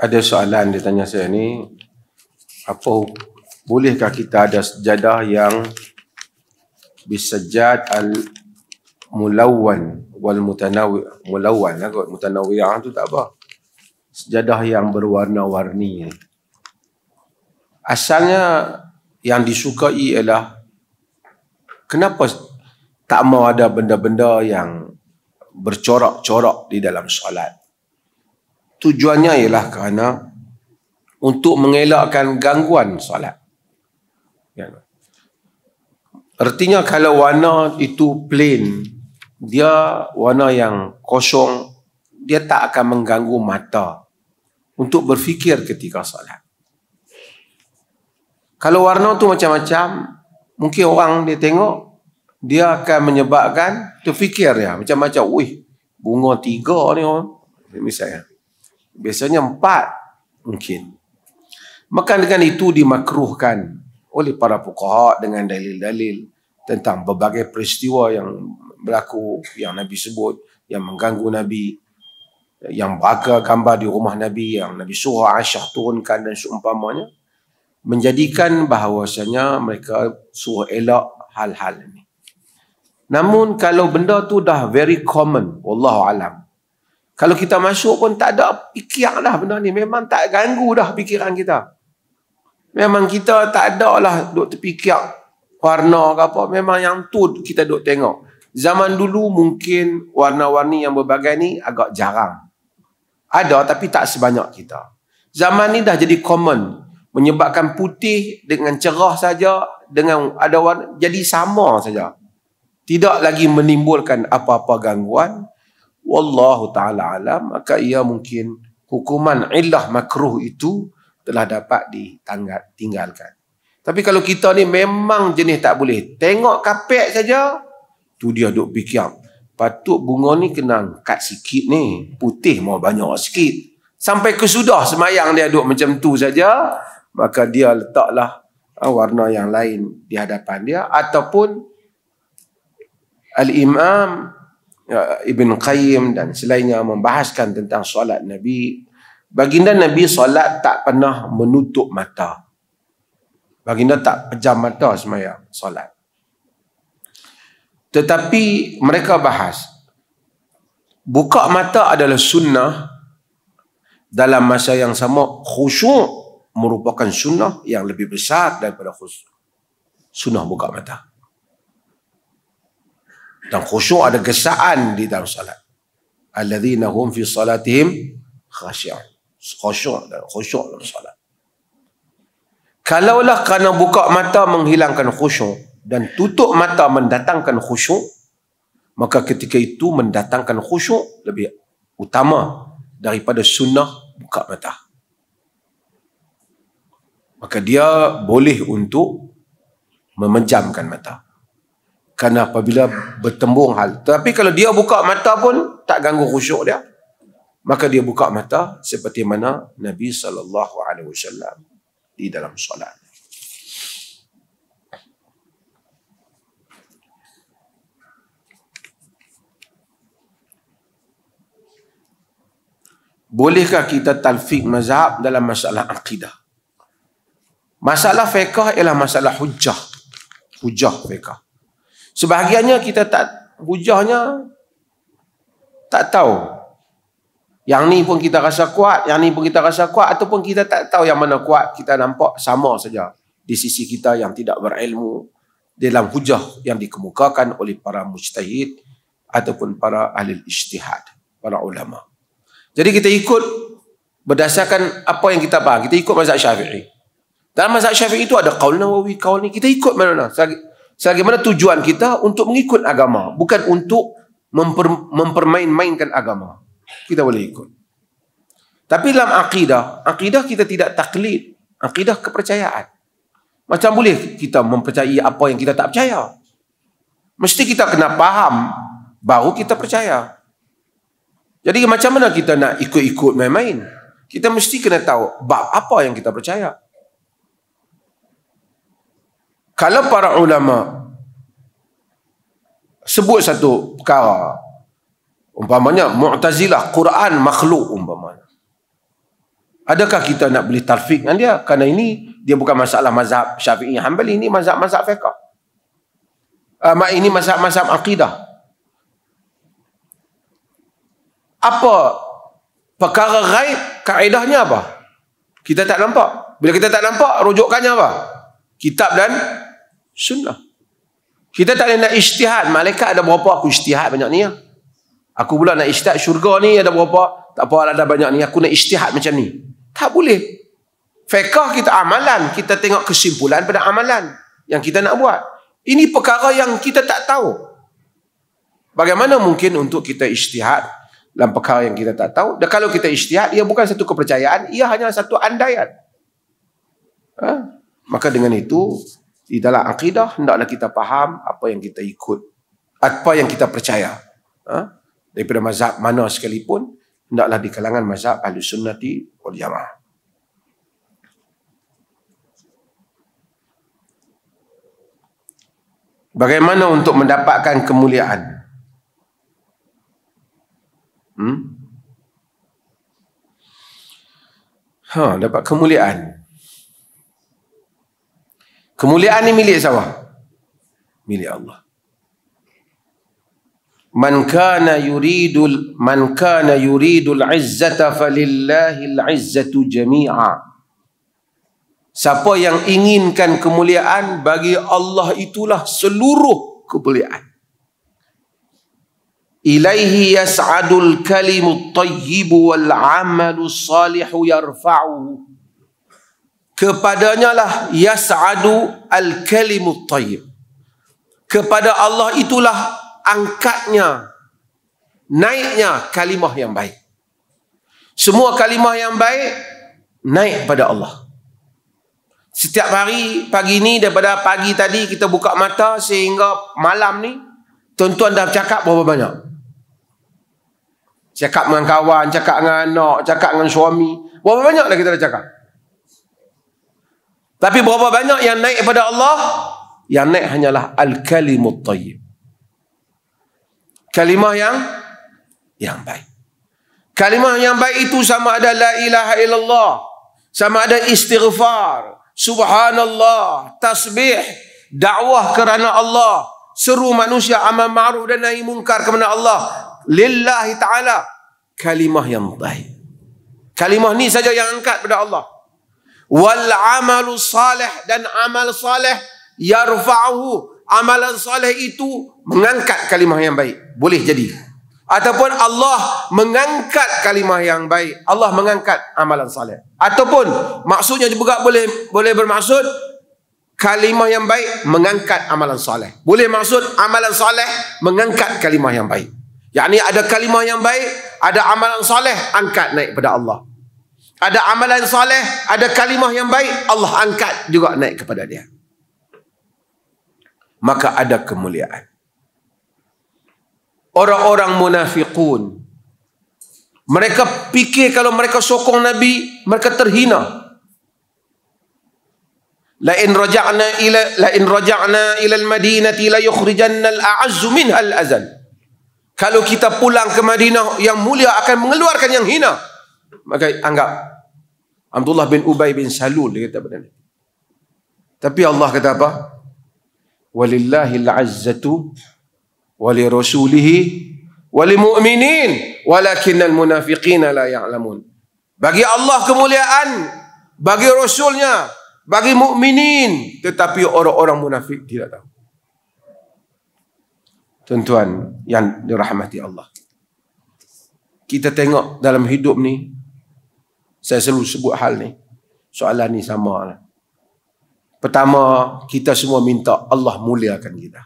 Ada soalan dia tanya saya ni, bolehkah kita ada sejadah yang bisajad al-mulawwan wal mulawwan lah kot, mutanawwi'ah tu tak apa. Sejadah yang berwarna-warni. Asalnya yang disukai ialah kenapa tak mau ada benda-benda yang bercorak-corak di dalam solat. Tujuannya ialah kerana untuk mengelakkan gangguan solat. Artinya kalau warna itu plain, dia warna yang kosong, dia tak akan mengganggu mata untuk berfikir ketika solat. Kalau warna tu macam-macam, mungkin orang dia tengok, dia akan menyebabkan terfikir ya, macam-macam, wih, bunga 3 ni misalnya. Biasanya 4 mungkin. Maka dengan itu dimakruhkan oleh para fuqaha dengan dalil-dalil tentang berbagai peristiwa yang berlaku, yang Nabi sebut, yang mengganggu Nabi, yang berakar gambar di rumah Nabi, yang Nabi suruh Aisyah turunkan dan seumpamanya, menjadikan bahawasanya mereka suruh elak hal-hal ini. Namun kalau benda tu dah very common, wallahu alam, kalau kita masuk pun tak ada fikir dah benda ni, memang tak ganggu dah fikiran kita. Memang kita tak ada lah duk terfikir warna ke apa, memang yang tu kita duk tengok. Zaman dulu mungkin warna-warni yang berbagai ni agak jarang. Ada tapi tak sebanyak kita. Zaman ni dah jadi common. menyebabkan putih dengan cerah saja, dengan ada warna, jadi sama saja. Tidak lagi menimbulkan apa-apa gangguan. Wallahu ta'ala alam, maka ia mungkin hukuman illah makruh itu telah dapat ditinggalkan. Tapi kalau kita ni memang jenis tak boleh, tengok kapek saja, tu dia duk fikir, patut bunga ni kena angkat sikit ni, putih mau banyak sikit. Sampai kesudah semayang dia duk macam tu saja, maka dia letaklah warna yang lain di hadapan dia. Ataupun Al-Imam Ibn Qayyim dan selainnya membahaskan tentang solat Nabi. Baginda Nabi solat tak pernah menutup mata. Baginda tak pejam mata semayang solat. Tetapi mereka bahas, buka mata adalah sunnah. Dalam masa yang sama, khusyuk merupakan sunnah yang lebih besar daripada khusyuk. Sunnah buka mata. Dan khusyuk ada gesaan di dalam salat. Alladzina hum fi salatihim khashi'un. Khusyuk dalam salat. Kalaulah kerana buka mata menghilangkan khusyuk dan tutup mata mendatangkan khusyuk, maka ketika itu mendatangkan khusyuk lebih utama daripada sunnah buka mata. Maka dia boleh untuk memejamkan mata. Kerana apabila bertembung hal. Tapi kalau dia buka mata pun tak ganggu khusyuk dia, maka dia buka mata seperti mana Nabi SAW di dalam solat. Bolehkah kita talfik mazhab dalam masalah akidah? Masalah fiqh ialah masalah hujjah. Hujjah fiqh. Sebahagiannya kita tak, hujahnya tak tahu. Yang ni pun kita rasa kuat, yang ni pun kita rasa kuat, ataupun kita tak tahu yang mana kuat. Kita nampak sama saja di sisi kita yang tidak berilmu dalam hujah yang dikemukakan oleh para mujtahid ataupun para ahli ijtihad, para ulama. Jadi kita ikut berdasarkan apa yang kita faham. Kita ikut mazhab Syafi'i. Dalam mazhab Syafi'i itu ada qaul Nawawi, qaul ni. Kita ikut mana-mana. Sebagaimana tujuan kita untuk mengikut agama, bukan untuk mempermain-mainkan agama. Kita boleh ikut. Tapi dalam akidah, akidah kita tidak taklid. Akidah kepercayaan. Macam boleh kita mempercayai apa yang kita tak percaya? Mesti kita kena faham, baru kita percaya. Jadi macam mana kita nak ikut-ikut main-main? Kita mesti kena tahu bab apa yang kita percaya. Kalau para ulama sebut satu perkara, umpamanya Mu'tazilah, Quran makhluk umpamanya, adakah kita nak beli tarfik dengan dia? Kerana ini dia bukan masalah mazhab Syafi'i Hanbali, ini mazhab-mazhab fiqh. Ini mazhab-mazhab akidah. Apa perkara ghaib, kaedahnya apa? Kita tak nampak. Bila kita tak nampak, rujukannya apa? Kitab dan sunnah. Kita tak boleh nak ijtihad. Malaikat ada berapa, aku ijtihad banyak ni. Aku pula nak ijtihad syurga ni ada berapa, tak apa ada banyak ni, aku nak ijtihad macam ni. Tak boleh. Fiqh kita amalan, kita tengok kesimpulan pada amalan yang kita nak buat. Ini perkara yang kita tak tahu. Bagaimana mungkin untuk kita ijtihad dalam perkara yang kita tak tahu? Dan kalau kita ijtihad, ia bukan satu kepercayaan, ia hanya satu andaian. Maka dengan itu, di dalam akidah, hendaklah kita faham apa yang kita ikut, apa yang kita percaya. Daripada mazhab mana sekalipun, hendaklah di kalangan mazhab ahli sunnati wal jamaah. Bagaimana untuk mendapatkan kemuliaan? Dapat kemuliaan. Kemuliaan ni milik siapa? Milik Allah. Man kana yuridul izzata falillahil izzatu jami'a. Siapa yang inginkan kemuliaan, bagi Allah itulah seluruh kemuliaan. Ilaihi yas'adul kalimut tayyibu wal amalu salihu yarfa'uhu. kepadanya lah yas'adu al-kalimut thayyib. Kepada Allah itulah angkatnya, naiknya kalimah yang baik. Semua kalimah yang baik naik pada Allah. Setiap hari pagi ni, daripada pagi tadi kita buka mata sehingga malam ni, tuan-tuan dah cakap berapa banyak? Cakap dengan kawan, cakap dengan anak, cakap dengan suami. Berapa banyak dah kita dah cakap? Tapi berapa banyak yang naik pada Allah? Yang naik hanyalah al-kalimut thayyib. Kalimah yang baik. Kalimah yang baik itu sama ada la ilaha illallah, sama ada istighfar, subhanallah, tasbih, dakwah kerana Allah, seru manusia amal ma'ruf dan nahi munkar kerana Allah, lillahi ta'ala. Kalimah yang baik. Kalimah ni saja yang angkat pada Allah. Wal amalu salih, dan amal salih yarfa'uhu. Amalan salih itu mengangkat kalimah yang baik. Boleh jadi. Ataupun Allah mengangkat kalimah yang baik. Allah mengangkat amalan salih. Ataupun maksudnya juga boleh bermaksud kalimah yang baik mengangkat amalan salih. Boleh maksud amalan salih mengangkat kalimah yang baik. Yakni ada kalimah yang baik, ada amalan salih, angkat naik pada Allah. Ada amalan salih, ada kalimah yang baik, Allah angkat juga naik kepada dia. Maka ada kemuliaan. Orang-orang munafiqun, mereka fikir kalau mereka sokong Nabi, mereka terhina. La in raja'na ila al-Madinati la yukhrijanna al-a'azzu minha al-azal. Kalau kita pulang ke Madinah, yang mulia akan mengeluarkan yang hina. Maka anggap Abdullah bin Ubay bin Salul, dia kata benar. Tapi Allah kata apa? Walillahil 'azzatu wali rasulihi wali mu'minin walakinnal munafiqina la ya'lamun. Bagi Allah kemuliaan, bagi rasulnya, bagi mukminin, tetapi orang-orang munafik tidak tahu. Tuan-tuan yang dirahmati Allah, kita tengok dalam hidup ni, saya selalu sebut hal ni, soalan ni sama lah. Pertama, kita semua minta Allah muliakan kita.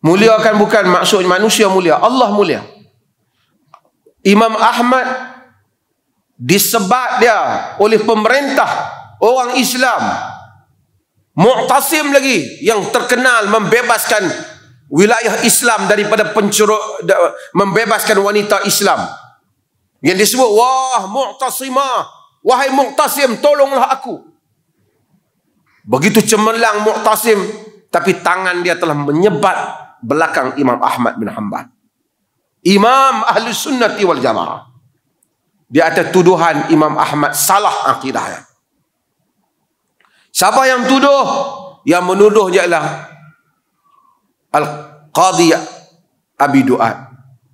Muliakan bukan maksud manusia mulia, Allah mulia. Imam Ahmad disebat dia oleh pemerintah orang Islam, Mu'tasim lagi, yang terkenal membebaskan wilayah Islam daripada membebaskan wanita Islam, yang disebut, wah Mu'tasimah, wahai Mu'tasim, tolonglah aku. Begitu cemerlang Mu'tasim, tapi tangan dia telah menyebat belakang Imam Ahmad bin Hanbal, Imam Ahli Sunnati wal Jamaah. Di atas tuduhan Imam Ahmad salah akidahnya. Siapa yang tuduh? Yang menuduh ialah Al-Qadhi Abi Du'ad,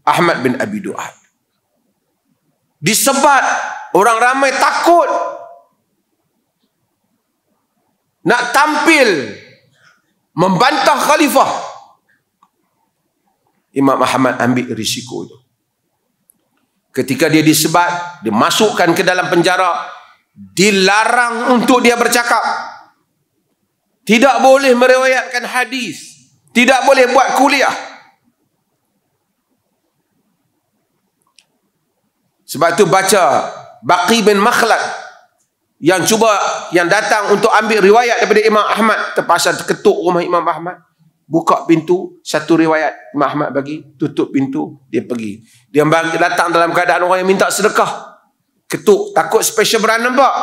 Ahmad bin Abi Du'ad. Disebat, orang ramai takut nak tampil membantah khalifah. Imam Ahmad ambil risiko itu. Ketika dia disebat, dimasukkan ke dalam penjara, dilarang untuk dia bercakap. Tidak boleh meriwayatkan hadis, tidak boleh buat kuliah. Sebab itu baca Baqi bin Makhlad yang datang untuk ambil riwayat daripada Imam Ahmad, terpaksa ketuk rumah Imam Ahmad. Buka pintu, satu riwayat Imam Ahmad bagi, tutup pintu, dia pergi. Dia datang dalam keadaan orang yang minta sedekah. Ketuk, takut special brand nampak.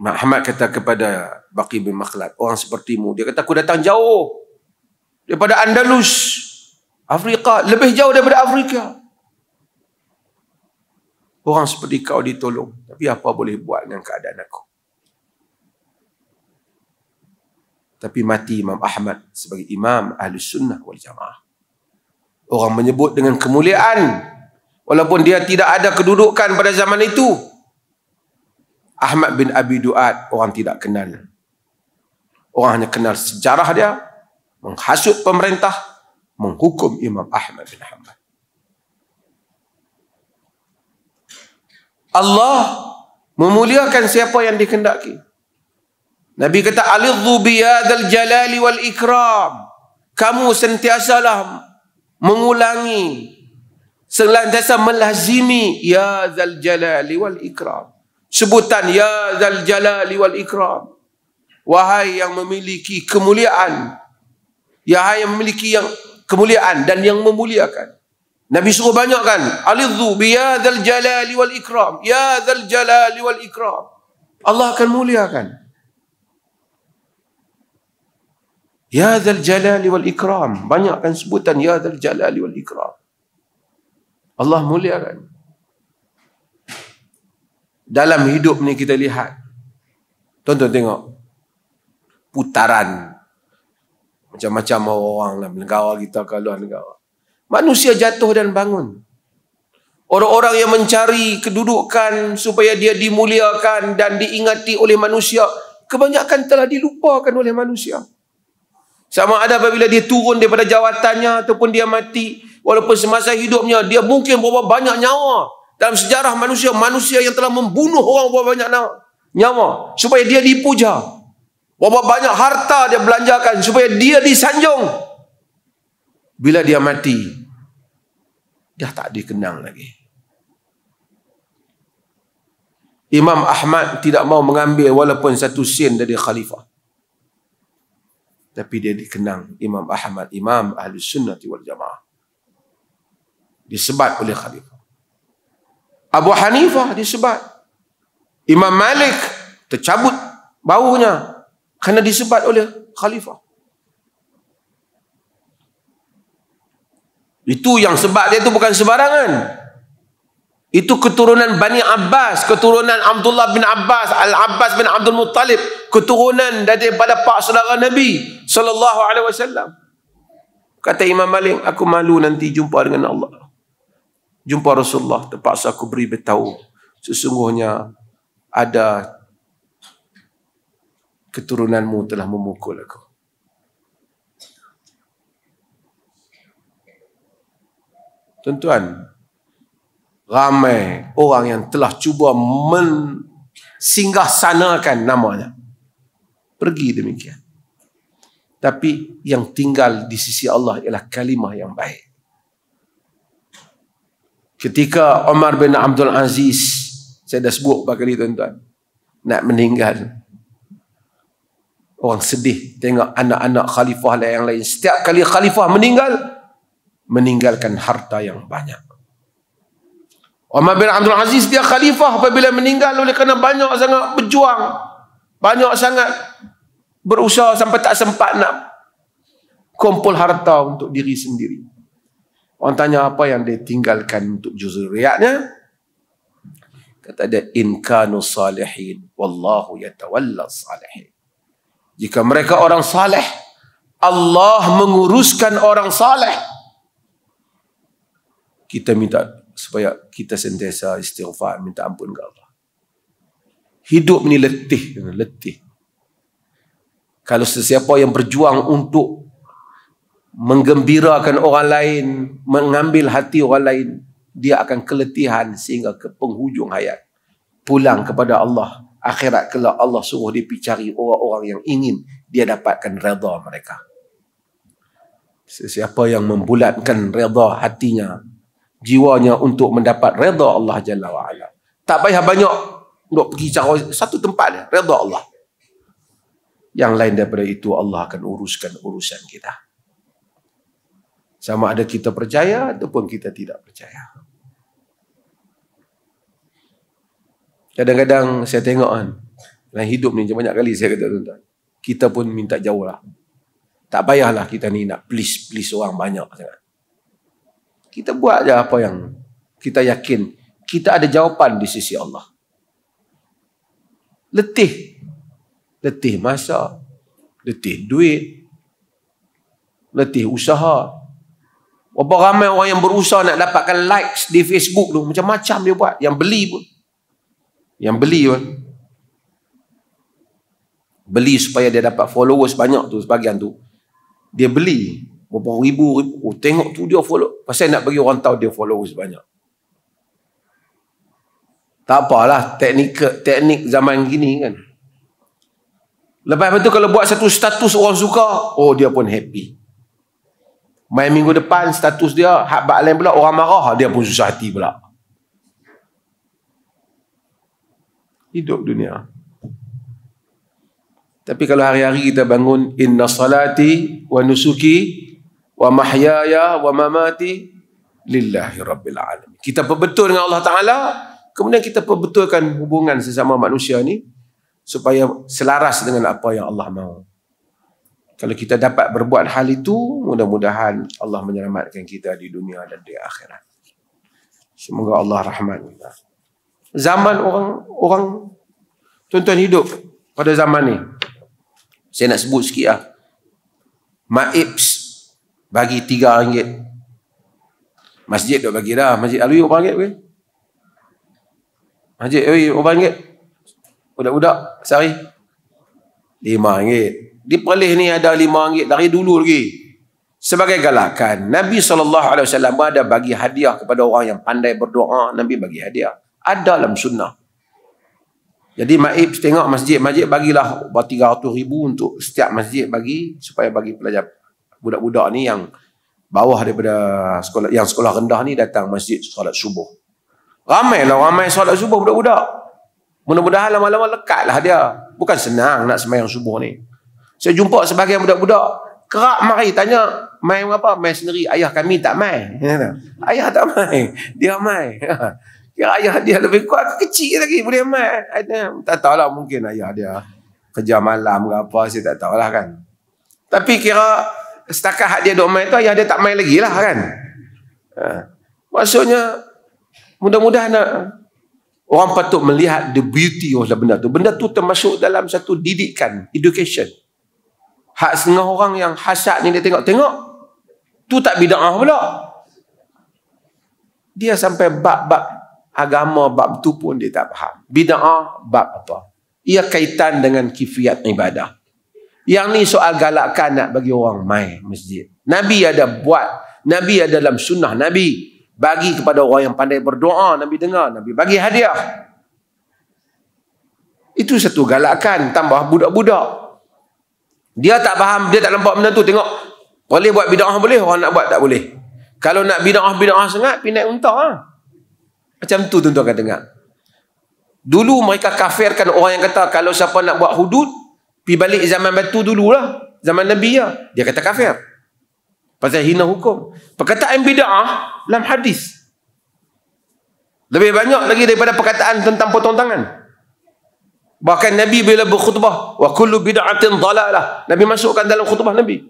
Imam Ahmad kata kepada Baqi bin Makhlad, orang sepertimu, dia kata, aku datang jauh daripada Andalus, Afrika, lebih jauh daripada Afrika. Orang seperti kau ditolong, tapi apa boleh buat dengan keadaan aku? Tapi mati Imam Ahmad sebagai Imam Ahli Sunnah wal Jamaah. Orang menyebut dengan kemuliaan, walaupun dia tidak ada kedudukan pada zaman itu. Ahmad bin Abi Du'ad orang tidak kenal. Orang hanya kenal sejarah dia, menghasut pemerintah, menghukum Imam Ahmad bin Hanbal. Allah memuliakan siapa yang dikehendaki. Nabi kata, alidhu biyadal jalali wal ikram. Kamu sentiasalah mengulangi, senantiasa melazimi ya zal jalali wal ikram. Sebutan ya zal jalali wal ikram. Wahai yang memiliki kemuliaan, wahai yang memiliki yang kemuliaan dan yang memuliakan. Nabi suruh banyakkan, alidhu biyadal jalali wal ikram, ya zal jalali wal ikram. Allah akan muliakan. Ya dzal jalali wal ikram. Banyakkan sebutan ya dzal jalali wal ikram. Allah muliakan. Dalam hidup ni kita lihat. Tonton tengok. Putaran. Macam-macam orang dalam negara kita ke luar negara. Manusia jatuh dan bangun. Orang-orang yang mencari kedudukan supaya dia dimuliakan dan diingati oleh manusia, kebanyakan telah dilupakan oleh manusia. Sama ada apabila dia turun daripada jawatannya ataupun dia mati, walaupun semasa hidupnya dia mungkin berapa banyak nyawa. Dalam sejarah manusia, manusia yang telah membunuh orang berapa banyak nyawa supaya dia dipuja. Berapa banyak harta dia belanjakan supaya dia disanjung. Bila dia mati, dah tak dikenang lagi. Imam Ahmad tidak mau mengambil walaupun satu sen dari khalifah. Tapi dia dikenang Imam Ahmad, Imam Ahlus Sunnah wal Jamaah. Disebat oleh khalifah. Abu Hanifah disebat. Imam Malik tercabut baunya kerana disebat oleh khalifah. Itu yang sebab dia itu bukan sembarangan. Itu keturunan Bani Abbas, keturunan Abdullah bin Abbas, Al-Abbas bin Abdul Muttalib, keturunan daripada pak saudara Nabi sallallahu alaihi wasallam. Kata Imam Malik, aku malu nanti jumpa dengan Allah. Jumpa Rasulullah, terpaksa aku beri beritahu sesungguhnya ada keturunanmu telah memukul aku. Tuan-tuan, ramai orang yang telah cuba mensinggahsanakan namanya. Pergi demikian. Tapi yang tinggal di sisi Allah ialah kalimah yang baik. Ketika Umar bin Abdul Aziz, saya dah sebut beberapa kali tuan-tuan, nak meninggal, orang sedih tengok anak-anak khalifah yang lain. Setiap kali khalifah meninggal, meninggalkan harta yang banyak. Umar bin Abdul Aziz dia khalifah apabila meninggal oleh kerana banyak sangat berjuang, banyak sangat berusaha sampai tak sempat nak kumpul harta untuk diri sendiri. Orang tanya apa yang dia tinggalkan untuk zuriatnya? Kata dia, in kanu salihin wallahu yatawalla salihin. Jika mereka orang saleh, Allah menguruskan orang saleh. Kita minta supaya kita sentiasa istighfar, minta ampun ke Allah. Hidup ni letih. Kalau sesiapa yang berjuang untuk menggembirakan orang lain, mengambil hati orang lain, dia akan keletihan sehingga ke penghujung hayat. Pulang kepada Allah. Akhirat kelak Allah suruh dia pergi cari orang-orang yang ingin dia dapatkan redha mereka. Sesiapa yang membulatkan redha hatinya, jiwanya untuk mendapat redha Allah Jalla wa'ala, tak payah banyak untuk pergi cari satu tempat dia, redha Allah. Yang lain daripada itu Allah akan uruskan urusan kita. Sama ada kita percaya ataupun kita tidak percaya. Kadang-kadang saya tengok kan, dalam hidup ni banyak kali saya kata tuan-tuan, kita pun minta jauh lah. Tak payahlah kita ni nak please orang banyak sangat. Kita buat je apa yang kita yakin kita ada jawapan di sisi Allah. Letih masa, letih duit, letih usaha. Berapa ramai orang yang berusaha nak dapatkan likes di Facebook tu, macam-macam dia buat. Yang beli pun, beli supaya dia dapat followers banyak tu, sebagian tu dia beli berapa ribu. Oh, tengok tu dia follow, pasal nak bagi orang tahu dia followers banyak. Tak apalah, teknik zaman gini kan. Lepas itu kalau buat satu status orang suka, oh dia pun happy. Main minggu depan status dia, hak bak lain pula orang marah, dia pun susah hati pula. Hidup dunia. Tapi kalau hari-hari kita bangun, inna salati wa nusuki wa mahyaya wa mamati lillahi rabbil alamin. Kita perbetul dengan Allah Ta'ala, kemudian kita perbetulkan hubungan sesama manusia ni supaya selaras dengan apa yang Allah mahu. Kalau kita dapat berbuat hal itu, mudah-mudahan Allah menyelamatkan kita di dunia dan di akhirat. Semoga Allah rahmat kita. Zaman orang tuan-tuan hidup pada zaman ni, saya nak sebut sikit lah. Maibs bagi RM3. Masjid duk bagi dah. Masjid Alwi RM4 ke? Masjid Alwi RM4. Budak-budak sehari RM5. Di Perlis ni ada RM5 dari dulu lagi. Sebagai galakan, Nabi SAW ada bagi hadiah kepada orang yang pandai berdoa. Nabi bagi hadiah. Ada dalam sunnah. Jadi Maib tengok masjid bagilah RM300,000 untuk setiap masjid bagi, supaya bagi pelajar budak-budak ni yang bawah daripada sekolah, yang sekolah rendah ni datang masjid solat subuh. Ramai solat subuh budak-budak. Mudah-mudahan lama-lama lekatlah dia. Bukan senang nak sembahyang subuh ni. Saya jumpa sebagian budak-budak kerak mari tanya, main apa? Main sendiri. Ayah kami tak main. Ayah tak main. Dia main. Kira ayah dia lebih kuat, kecil lagi boleh main. Tak tahulah, mungkin ayah dia kerja malam ke apa, saya tak tahulah kan. Tapi kira setakat hak dia duk main tu, ayah dia tak main lagi lah kan. Maksudnya mudah-mudahan orang patut melihat the beauty of benda tu. Benda tu termasuk dalam satu didikan, education. Hak setengah orang yang hasad ni dia tengok-tengok, tu tak bid'ah pula. Dia sampai bab-bab agama, bab tu pun dia tak faham. Bid'ah bab apa? Ia kaitan dengan kifiat ibadah. Yang ni soal galakkan nak bagi orang main masjid. Nabi ada buat. Nabi ada dalam sunnah Nabi. Bagi kepada orang yang pandai berdoa. Nabi dengar. Nabi bagi hadiah. Itu satu galakkan. Tambah budak-budak. Dia tak faham. Dia tak nampak benda tu. Tengok. Boleh buat bid'ah boleh. Orang nak buat tak boleh. Kalau nak bid'ah sangat, pindah unta lah. Macam tu tuan-tuan akan dengar. Dulu mereka kafirkan orang yang kata kalau siapa nak buat hudud, pergi balik zaman batu dululah. Zaman Nabi ya. Dia kata kafir. Pasal hina hukum. Perkataan bid'ah dalam hadis lebih banyak lagi daripada perkataan tentang potong tangan. Bahkan Nabi bila berkhutbah, wa kullu bid'atin dhalalah, Nabi masukkan dalam khutbah Nabi.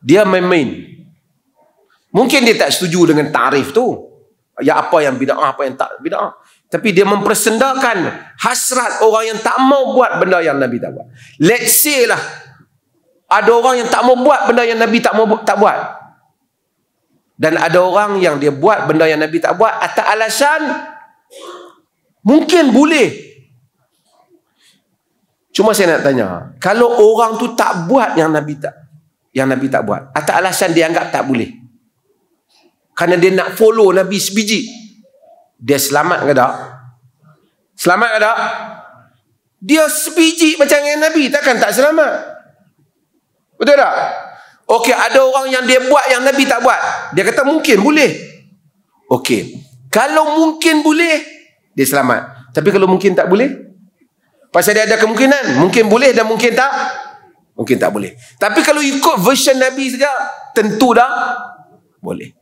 Dia main-main. Mungkin dia tak setuju dengan tarif tu. Ya apa yang bid'ah, apa yang tak bid'ah. Tapi dia mempersendakan hasrat orang yang tak mau buat benda yang Nabi tak buat. Let's say lah, ada orang yang tak mau buat benda yang Nabi tak buat. Dan ada orang yang dia buat benda yang Nabi tak buat atas alasan mungkin boleh. Cuma saya nak tanya, kalau orang tu tak buat yang Nabi tak buat, atas alasan dia anggap tak boleh, kerana dia nak follow Nabi sebiji, dia selamat ke tak? Selamat ke tak? Dia sebiji macam dengan Nabi, takkan tak selamat? Betul tak? Okey, ada orang yang dia buat yang Nabi tak buat. Dia kata mungkin boleh. Okey, kalau mungkin boleh, dia selamat. Tapi kalau mungkin tak boleh, pasal dia ada kemungkinan, mungkin boleh dan mungkin tak boleh. Tapi kalau ikut version Nabi saja, tentu dah boleh.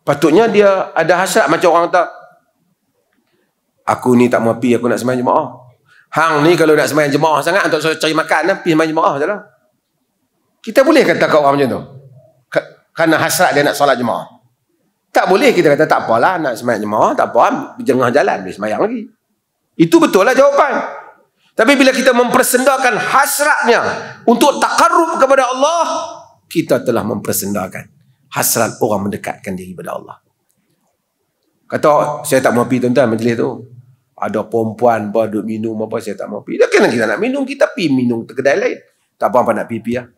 Patutnya dia ada hasrat macam orang kata, aku ni tak mau pergi, aku nak sembahyang jemaah. Hang ni kalau nak sembahyang jemaah sangat, untuk cari makan, pergi sembahyang jemaah je lah. Kita boleh kata kat orang macam tu? Kerana hasrat dia nak solat jemaah. Tak boleh kita kata, tak apalah nak sembahyang jemaah, tak apa, berjengah jalan, boleh sembahyang lagi. Itu betul lah jawapan. Tapi bila kita mempersendakan hasratnya untuk takarrub kepada Allah, kita telah mempersendakan hasrat orang mendekatkan diri kepada Allah. Kata, saya tak mau pergi tuan-tuan majlis tu. Ada perempuan apa, duduk minum apa, saya tak mau pergi. Dah kena kita nak minum, kita pergi minum ke kedai lain. Tak apa nak pergi lah.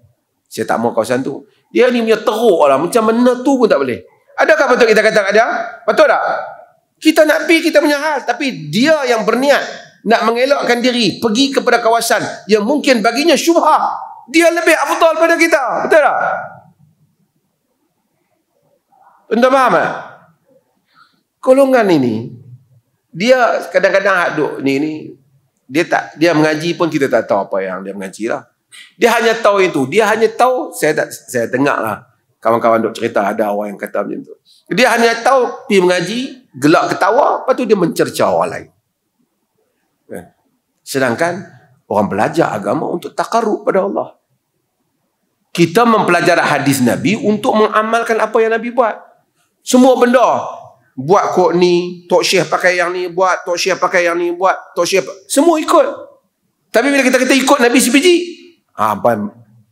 Saya tak mau kawasan tu. Dia ni punya teruk lah. Macam mana tu pun tak boleh. Adakah betul kita kata ada? Betul tak? Kita nak pergi kita punya hal, tapi dia yang berniat nak mengelakkan diri pergi kepada kawasan yang mungkin baginya syubhah, dia lebih afdal pada kita. Betul tak? Anda faham tak? Golongan ini dia kadang-kadang haduk ni dia mengaji pun kita tak tahu apa yang dia mengaji lah. Dia hanya tahu itu. Dia hanya tahu, saya dengar lah kawan-kawan duk cerita ada orang yang kata macam tu. Dia hanya tahu pergi mengaji, gelak ketawa, lepas tu dia mencerca orang lain. Sedangkan orang belajar agama untuk takarrub pada Allah. Kita mempelajari hadis Nabi untuk mengamalkan apa yang Nabi buat. Semua benda, buat kok ni, Tok Syekh pakai yang ni, buat Tok Syekh pakai yang ni, buat Tok Syekh, semua ikut. Tapi bila kita ikut Nabi sebiji,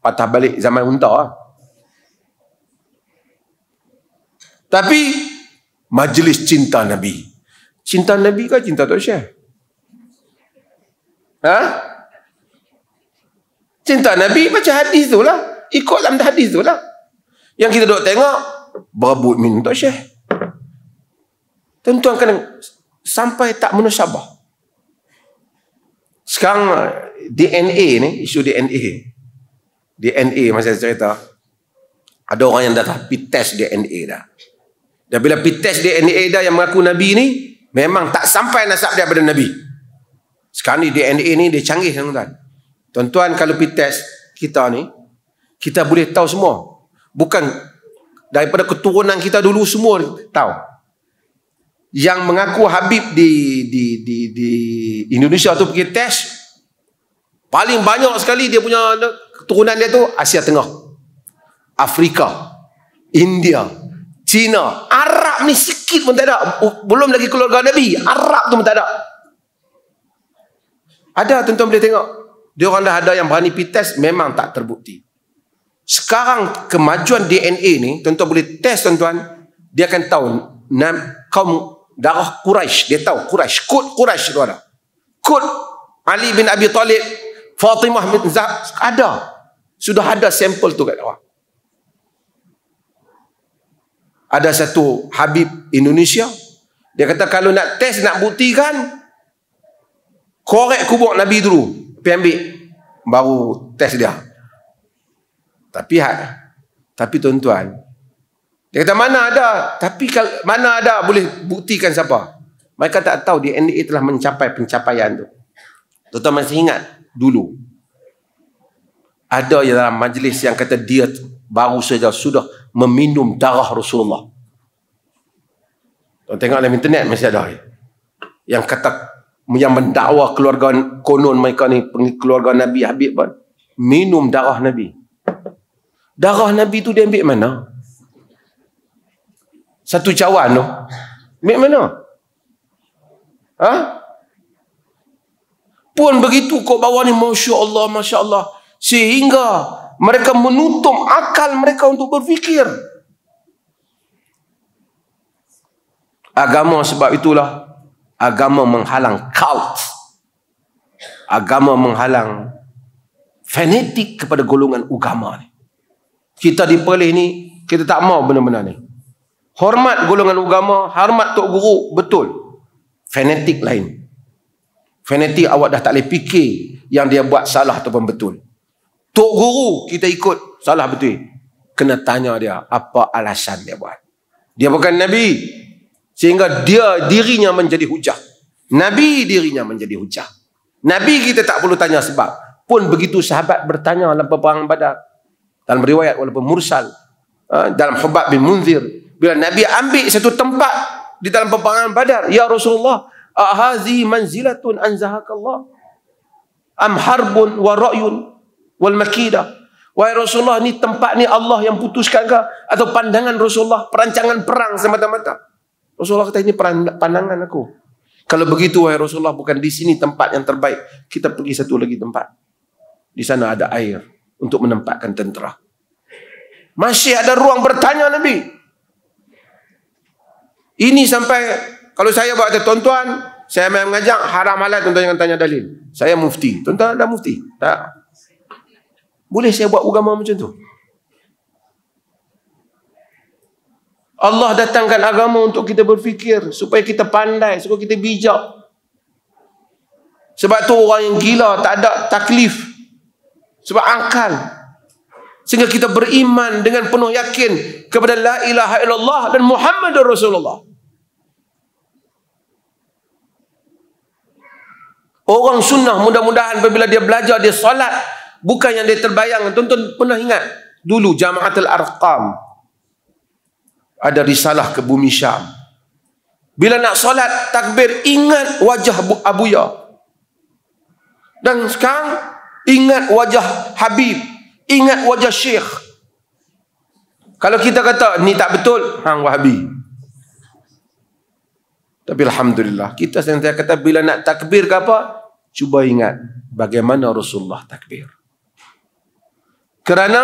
patah balik zaman unta lah. Tapi majlis cinta Nabi. Cinta Nabi ke cinta Tok Syekh? Cinta Nabi baca hadis tu lah. Ikut dalam hadis tu lah. Yang kita duk tengok berebut minum Tok Syekh. Tuan-tuan kena sampai tak munasabah. Sekarang DNA ni, isu DNA masa saya cerita, ada orang yang dah pergi test DNA dah. Dan bila pergi test DNA dah yang mengaku Nabi ni, memang tak sampai nasab dia pada Nabi. Sekarang ni DNA ni dia canggih, tuan-tuan. Tuan-tuan kalau pergi test kita ni, kita boleh tahu semua. Bukan daripada keturunan kita dulu semua tahu. Yang mengaku Habib di Indonesia tu pergi test, paling banyak sekali dia punya keturunan dia tu Asia Tengah, Afrika, India, Cina. Arab ni sikit pun tak ada. Belum lagi keluarga Nabi, Arab tu pun tak ada. Ada, tuan-tuan boleh tengok. Dia orang dah ada yang berani pergi test, memang tak terbukti. Sekarang kemajuan DNA ni, tuan-tuan boleh test, tuan-tuan. Dia akan tahu kaum darah Quraisy, dia tahu Quraisy, kod Quraisy tu ada. Kod Ali bin Abi Talib, Fatimah bin Zahra ada. Sudah ada sampel tu kat bawah. Ada satu Habib Indonesia, dia kata kalau nak test, nak buktikan, korek kubur Nabi dulu, pergi ambil, baru test dia. Tapi tuan-tuan, dia kata mana ada, tapi mana ada boleh buktikan siapa. Mereka tak tahu DNA telah mencapai pencapaian tu. Tuan-tuan masih ingat dulu ada yang dalam majlis yang kata dia baru saja sudah meminum darah Rasulullah. Tuan tengok dalam internet masih ada yang kata, yang mendakwa keluarga konon mereka ni keluarga Nabi Habib pun minum darah Nabi. Darah Nabi tu dia ambil mana? Satu cawan tu ambil mana? Pun begitu kok bawah ni, Masya Allah, Masya Allah, sehingga mereka menutup akal mereka untuk berfikir. Agama sebab itulah agama menghalang cult. Agama menghalang fanatik kepada golongan agama ni. Kita di Perlis ni, kita tak mau benda-benda ni. Hormat golongan agama, hormat tok guru, betul. Fanatik lain. Fanatik awak dah tak boleh fikir yang dia buat salah ataupun betul. Tok guru kita ikut, salah betul. Kena tanya dia apa alasan dia buat. Dia bukan Nabi, sehingga dia dirinya menjadi hujah. Nabi dirinya menjadi hujah. Nabi kita tak perlu tanya sebab. Pun begitu sahabat bertanya dalam peperangan Badar. Dalam riwayat walaupun mursal, dalam Hubab bin Munzir, bila Nabi ambil satu tempat di dalam peperangan Badar, ya Rasulullah, ahazi manzilatun anzahakallah am harbun wa ra'yun wal makidah. Wahai Rasulullah, ni tempat ni Allah yang putuskan ke, atau pandangan Rasulullah, perancangan perang semata-mata? Rasulullah kata, ini pandangan aku. Kalau begitu wahai Rasulullah, bukan di sini tempat yang terbaik, kita pergi satu lagi tempat. Di sana ada air untuk menempatkan tentera. Masih ada ruang bertanya Nabi. Ini sampai, kalau saya buat tuan-tuan, saya main mengajak haram halal, tuan-tuan jangan tanya dalil. Saya mufti. Tuan-tuan ada mufti? Tak. Boleh saya buat agama macam tu? Allah datangkan agama untuk kita berfikir, supaya kita pandai, supaya kita bijak. Sebab tu orang yang gila tak ada taklif. Sebab akal. Sehingga kita beriman dengan penuh yakin kepada la ilaha illallah dan Muhammadur Rasulullah. Orang sunnah mudah-mudahan apabila dia belajar, dia solat, bukan yang dia terbayang. Tuan-tuan pernah ingat dulu Jamaatul Arqam ada risalah ke bumi Syam. Bila nak solat takbir, ingat wajah Abuya. Dan sekarang ingat wajah Habib, ingat wajah Syekh. Kalau kita kata ni tak betul, hang Wahabi. Tapi alhamdulillah, kita sentiasa kata bila nak takbir ke apa, cuba ingat bagaimana Rasulullah takbir. Kerana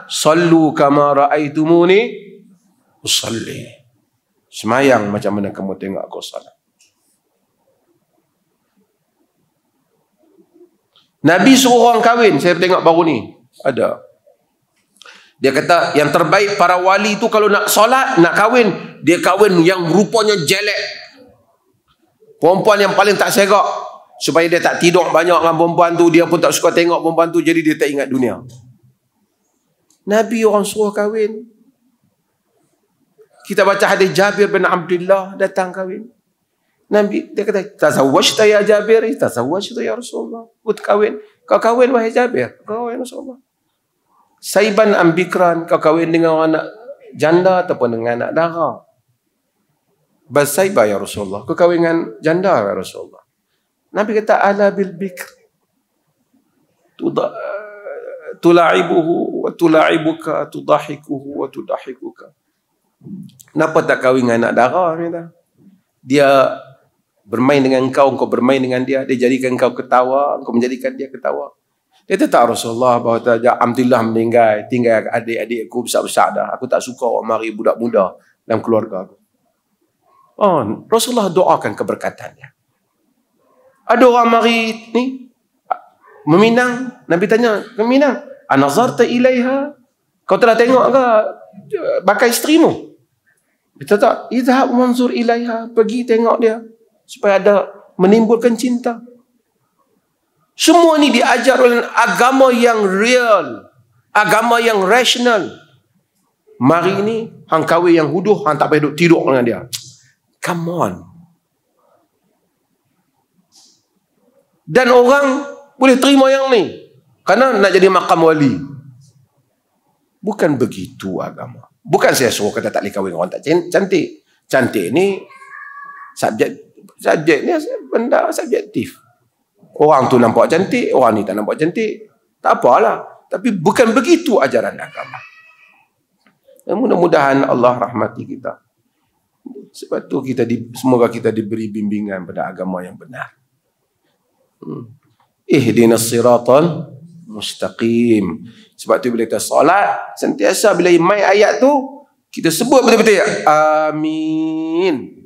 sallu kama raaitumuni usalli. Semayang macam mana kamu tengok aku salat. Nabi suruh orang kahwin. Saya tengok baru ni ada. Dia kata yang terbaik para wali tu kalau nak solat, nak kahwin, dia kahwin yang rupanya jelek. Perempuan yang paling tak serak, supaya dia tak tidur banyak dengan perempuan tu, dia pun tak suka tengok perempuan tu, jadi dia tak ingat dunia. Nabi orang suruh kahwin. Kita baca hadis Jabir bin Abdullah datang kahwin. Nabi dia kata, "Tazawwajta ya Jabir?" "Tazawwajtu ya Rasulullah." Kau kahwin. Kau kahwin wahai Jabir? Kau kahwin Rasulullah. "Saiban am bikran?" Kau kahwin dengan anak janda ataupun dengan anak dara? "Bal saiba ya Rasulullah." Kau kahwin dengan janda ya Rasulullah. Nabi kata, "Ala bil bikr tula'ibuhu wa tula'ibuka, tudahikuhu wa tudahikuka." Kenapa tak kahwin dengan anak dara? Dia bermain dengan engkau, engkau bermain dengan dia. Dia jadikan engkau ketawa, engkau menjadikan dia ketawa. Dia kata, "Tak Rasulullah, bahawa Alhamdulillah meninggal, tinggal adik-adik aku besar-besar dah. Aku tak suka orang mari budak muda dalam keluarga aku." Oh, Rasulullah doakan keberkatannya. Ada orang mari ni meminang. Nabi tanya, "Meminang, anazarta ilaiha?" Kau telah tengok ke bakal isterimu? Dia tak, "Idhab manzur ilaiha." Pergi tengok dia supaya ada menimbulkan cinta. Semua ni diajar oleh agama yang real, agama yang rasional. Mari ni hang kahwin yang huduh, hang tak payah duduk tidur dengan dia. Come on. Dan orang boleh terima yang ni kerana nak jadi makam wali. Bukan begitu agama. Bukan saya suruh kata tak boleh kahwin orang tak cantik. Cantik ni subjek ni benda subjektif. Orang tu nampak cantik, orang ni tak nampak cantik. Tak apalah. Tapi bukan begitu ajaran agama. Dan mudah-mudahan Allah rahmati kita. Sebab tu semoga kita diberi bimbingan pada agama yang benar. Ihdinas siratal mustaqim. Sebab tu bila kita solat, sentiasa bila mai ayat tu, kita sebut betul-betul ya. Amin.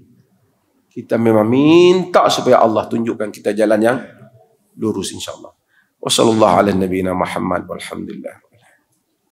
Kita memang minta supaya Allah tunjukkan kita jalan yang lurus insya-Allah. Wassallallahu ala nabiyina Muhammad walhamdulillah.